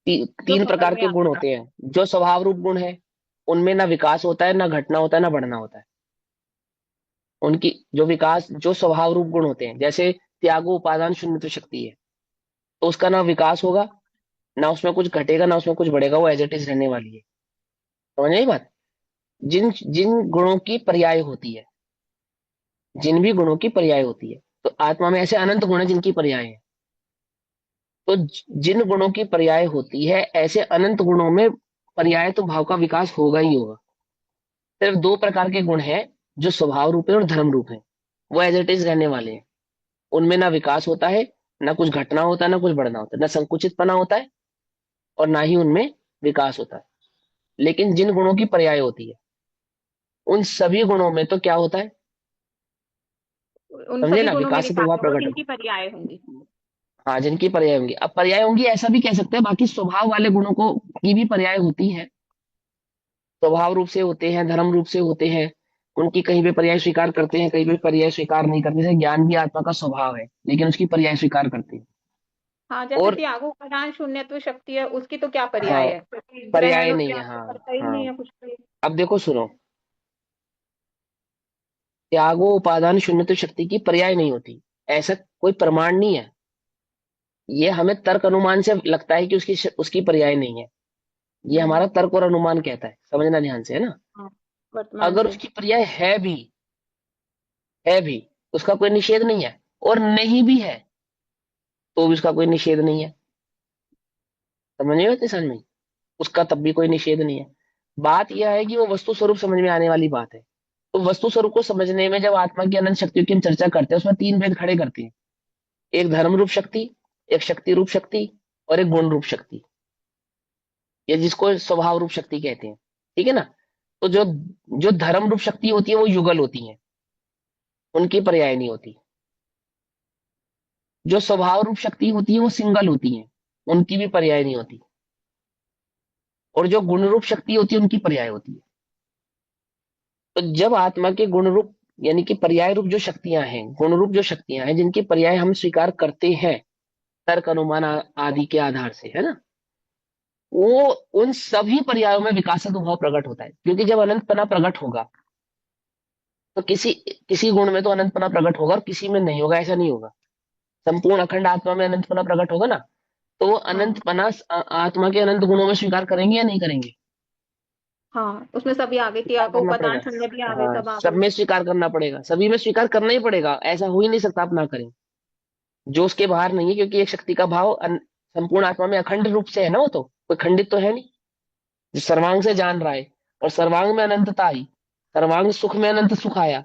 जो तीन समझ प्रकार में के गुण आता है। होते हैं। जो स्वभाव रूप गुण है, उनमें ना विकास होता है, ना घटना होता है, ना बढ़ना होता है। उनकी जो विकास, जो स्वभाव रूप गुण होते हैं, जैसे त्यागो उपादान शून्यत्व शक्ति है, तो उसका ना विकास होगा, ना उसमें कुछ घटेगा, ना उसमें कुछ बढ़ेगा, वो एज इट इज रहने वाली है। समझ आई बात? जिन जिन गुणों की पर्याय होती है, जिन भी गुणों की पर्याय होती है, तो आत्मा में ऐसे अनंत गुण है जिनकी पर्याय है। तो जिन गुणों की पर्याय होती है, ऐसे अनंत गुणों में पर्याय तो भाव का विकास होगा ही होगा। सिर्फ 2 प्रकार के गुण हैं, जो स्वभाव रूप है और धर्म रूप है। वो एज इट इज रहने वाले हैं। उनमें ना विकास होता है, ना कुछ घटना होता है, ना कुछ बढ़ना होता है, ना संकुचित पना होता है, और ना ही उनमें विकास होता है। लेकिन जिन गुणों की पर्याय होती है, उन सभी गुणों में तो क्या होता है? उन समझे सभी ना, गुणों में विकास से तो विकास वहां होगा प्रकट जिनकी होगा। पर्याय होंगी। हाँ, जिनकी पर्याय होंगी। अब पर्याय होंगी ऐसा भी कह सकते हैं, बाकी स्वभाव वाले गुणों को की भी पर्याय होती है। स्वभाव रूप से होते हैं, धर्म रूप से होते हैं। उनकी कहीं पे पर्याय स्वीकार करते हैं, कहीं पे पर्याय स्वीकार नहीं करते। जैसे ज्ञान भी आत्मा का स्वभाव है, लेकिन उसकी पर्याय स्वीकार करते हैं। हाँ, जैसे और त्यागो उपादान शून्यत्व शक्ति है, उसकी तो क्या पर्याय हाँ, है, क्योंकि ग्रहण पर्याय और नहीं है। त्याग तो हाँ करता ही नहीं हाँ। है कुछ भी। अब देखो सुनो, त्यागो उपादान शून्यत्व शक्ति की पर्याय नहीं होती, ऐसा कोई प्रमाण नहीं है। ये हमें तर्क अनुमान से लगता है कि उसकी पर्याय नहीं है। ये हम्म। हमारा तर्क और अनुमान कहता है, समझना ध्यान से, है ना। हाँ, वर्तमान अगर से। उसकी पर्याय है भी, उसका कोई निषेध नहीं है, और नहीं भी है तो भी उसका कोई निषेध नहीं है। समझ में आती समझ में? उसका तब भी कोई निषेध नहीं है। बात यह है कि वो वस्तु स्वरूप समझ में आने वाली बात है। तो वस्तु स्वरूप को समझने में जब आत्मा की अनंत शक्तियों की हम चर्चा करते हैं, उसमें 3 भेद खड़े करते हैं। एक धर्म रूप शक्ति, एक शक्ति रूप शक्ति, और एक गुण रूप शक्ति, या जिसको स्वभाव रूप शक्ति कहते हैं। ठीक है ना। तो जो जो धर्म रूप शक्ति होती है वो युगल होती है, उनकी पर्याय नहीं होती। जो स्वभाव रूप शक्ति होती है वो सिंगल होती है, उनकी भी पर्याय नहीं होती। और जो गुण रूप शक्ति होती है उनकी पर्याय होती है। तो जब आत्मा के गुण रूप, यानी कि पर्याय रूप जो शक्तियां हैं, गुण रूप जो शक्तियां हैं, जिनकी पर्याय हम स्वीकार करते हैं तर्क अनुमान आदि के आधार से, है ना, वो उन सभी पर्यायों में विकासक भाव प्रकट होता है। क्योंकि जब अनंतपना प्रकट होगा, तो किसी किसी गुण में तो अनंतपना प्रकट होगा और किसी में नहीं होगा, ऐसा नहीं होगा। संपूर्ण अखंड आत्मा में अनंतपना प्रकट होगा ना, तो वो हाँ। अनंतपना आत्मा के अनंत गुणों में स्वीकार करेंगे या नहीं करेंगे? हाँ, उसमें सभी आ गए, स्वीकार त्यागो करना उपादान पड़ेगा। शून्य भी आ गए, हाँ, सब आ सब गए। में स्वीकार करना पड़ेगा, सभी में स्वीकार करना ही पड़ेगा, ऐसा हो ही नहीं सकता आप ना करें। जो उसके बाहर नहीं है, क्योंकि एक शक्ति का भाव संपूर्ण आत्मा में अखंड रूप से है ना, वो तो कोई खंडित तो है नहीं। जो सर्वांग से जान रहा है, और सर्वांग में अनंतता आई, सर्वांग सुख में अनंत सुख आया,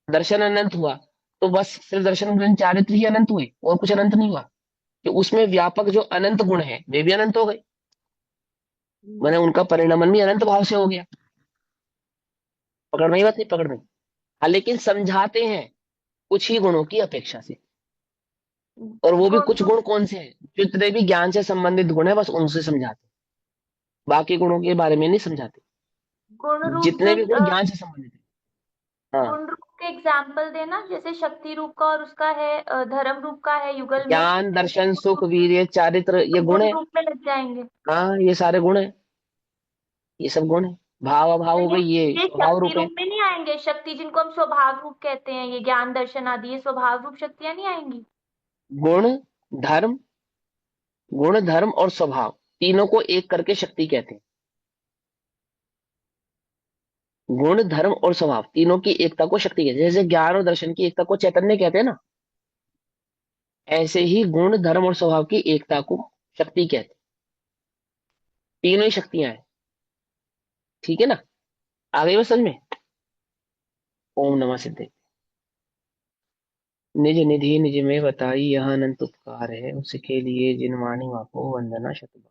दर्शन अनंत हुआ, तो बस सिर्फ दर्शन ग्रहण चारित्र ही अनंत हुए, और कुछ अनंत नहीं हुआ। कि उसमें व्यापक जो अनंत गुण है वे भी अनंत हो गए, मैंने उनका परिणमन भी अनंत भाव से हो गया। पकड़ में ही बात नहीं? पकड़ में। हाँ, लेकिन समझाते हैं कुछ ही गुणों की अपेक्षा से। और वो भी गुण कुछ रूप गुण कौन से हैं? जितने भी ज्ञान से संबंधित गुण है, बस उनसे समझाते हैं, बाकी गुणों के बारे में नहीं समझाते। गुण रूप जितने के भी गुण ज्ञान से संबंधित है। हाँ, गुण रूप के एग्जाम्पल देना, जैसे शक्ति रूप का और उसका है, धर्म रूप का है युगल में, ज्ञान, ऐसे दर्शन, गुण सुख, रूप वीर्य, चारित्र, ये गुण गुण है। रूप में लग जाएंगे। हाँ, ये सारे गुण है, ये सब गुण है। भाव अभाव तो हो गई, ये ये स्वभाव शक्ति रूप है। रूप में नहीं आएंगे, शक्ति जिनको हम स्वभाव रूप कहते हैं, ये ज्ञान दर्शन आदि, ये स्वभाव रूप शक्तियां नहीं आएंगी। गुण, धर्म, गुण धर्म और स्वभाव, तीनों को एक करके शक्ति कहते हैं। गुण धर्म और स्वभाव तीनों की एकता को शक्ति कहते हैं। जैसे ज्ञान और दर्शन की एकता को चैतन्य कहते हैं ना, ऐसे ही गुण धर्म और स्वभाव की एकता को शक्ति कहते हैं। तीनों ही शक्तियां हैं। ठीक है ना। आ गई बस समझ में? ओम नमः सिद्धे। निज निधि निज में बताई यह अनंत उपकार है, उसके लिए जिन मानी को वंदना शतबार।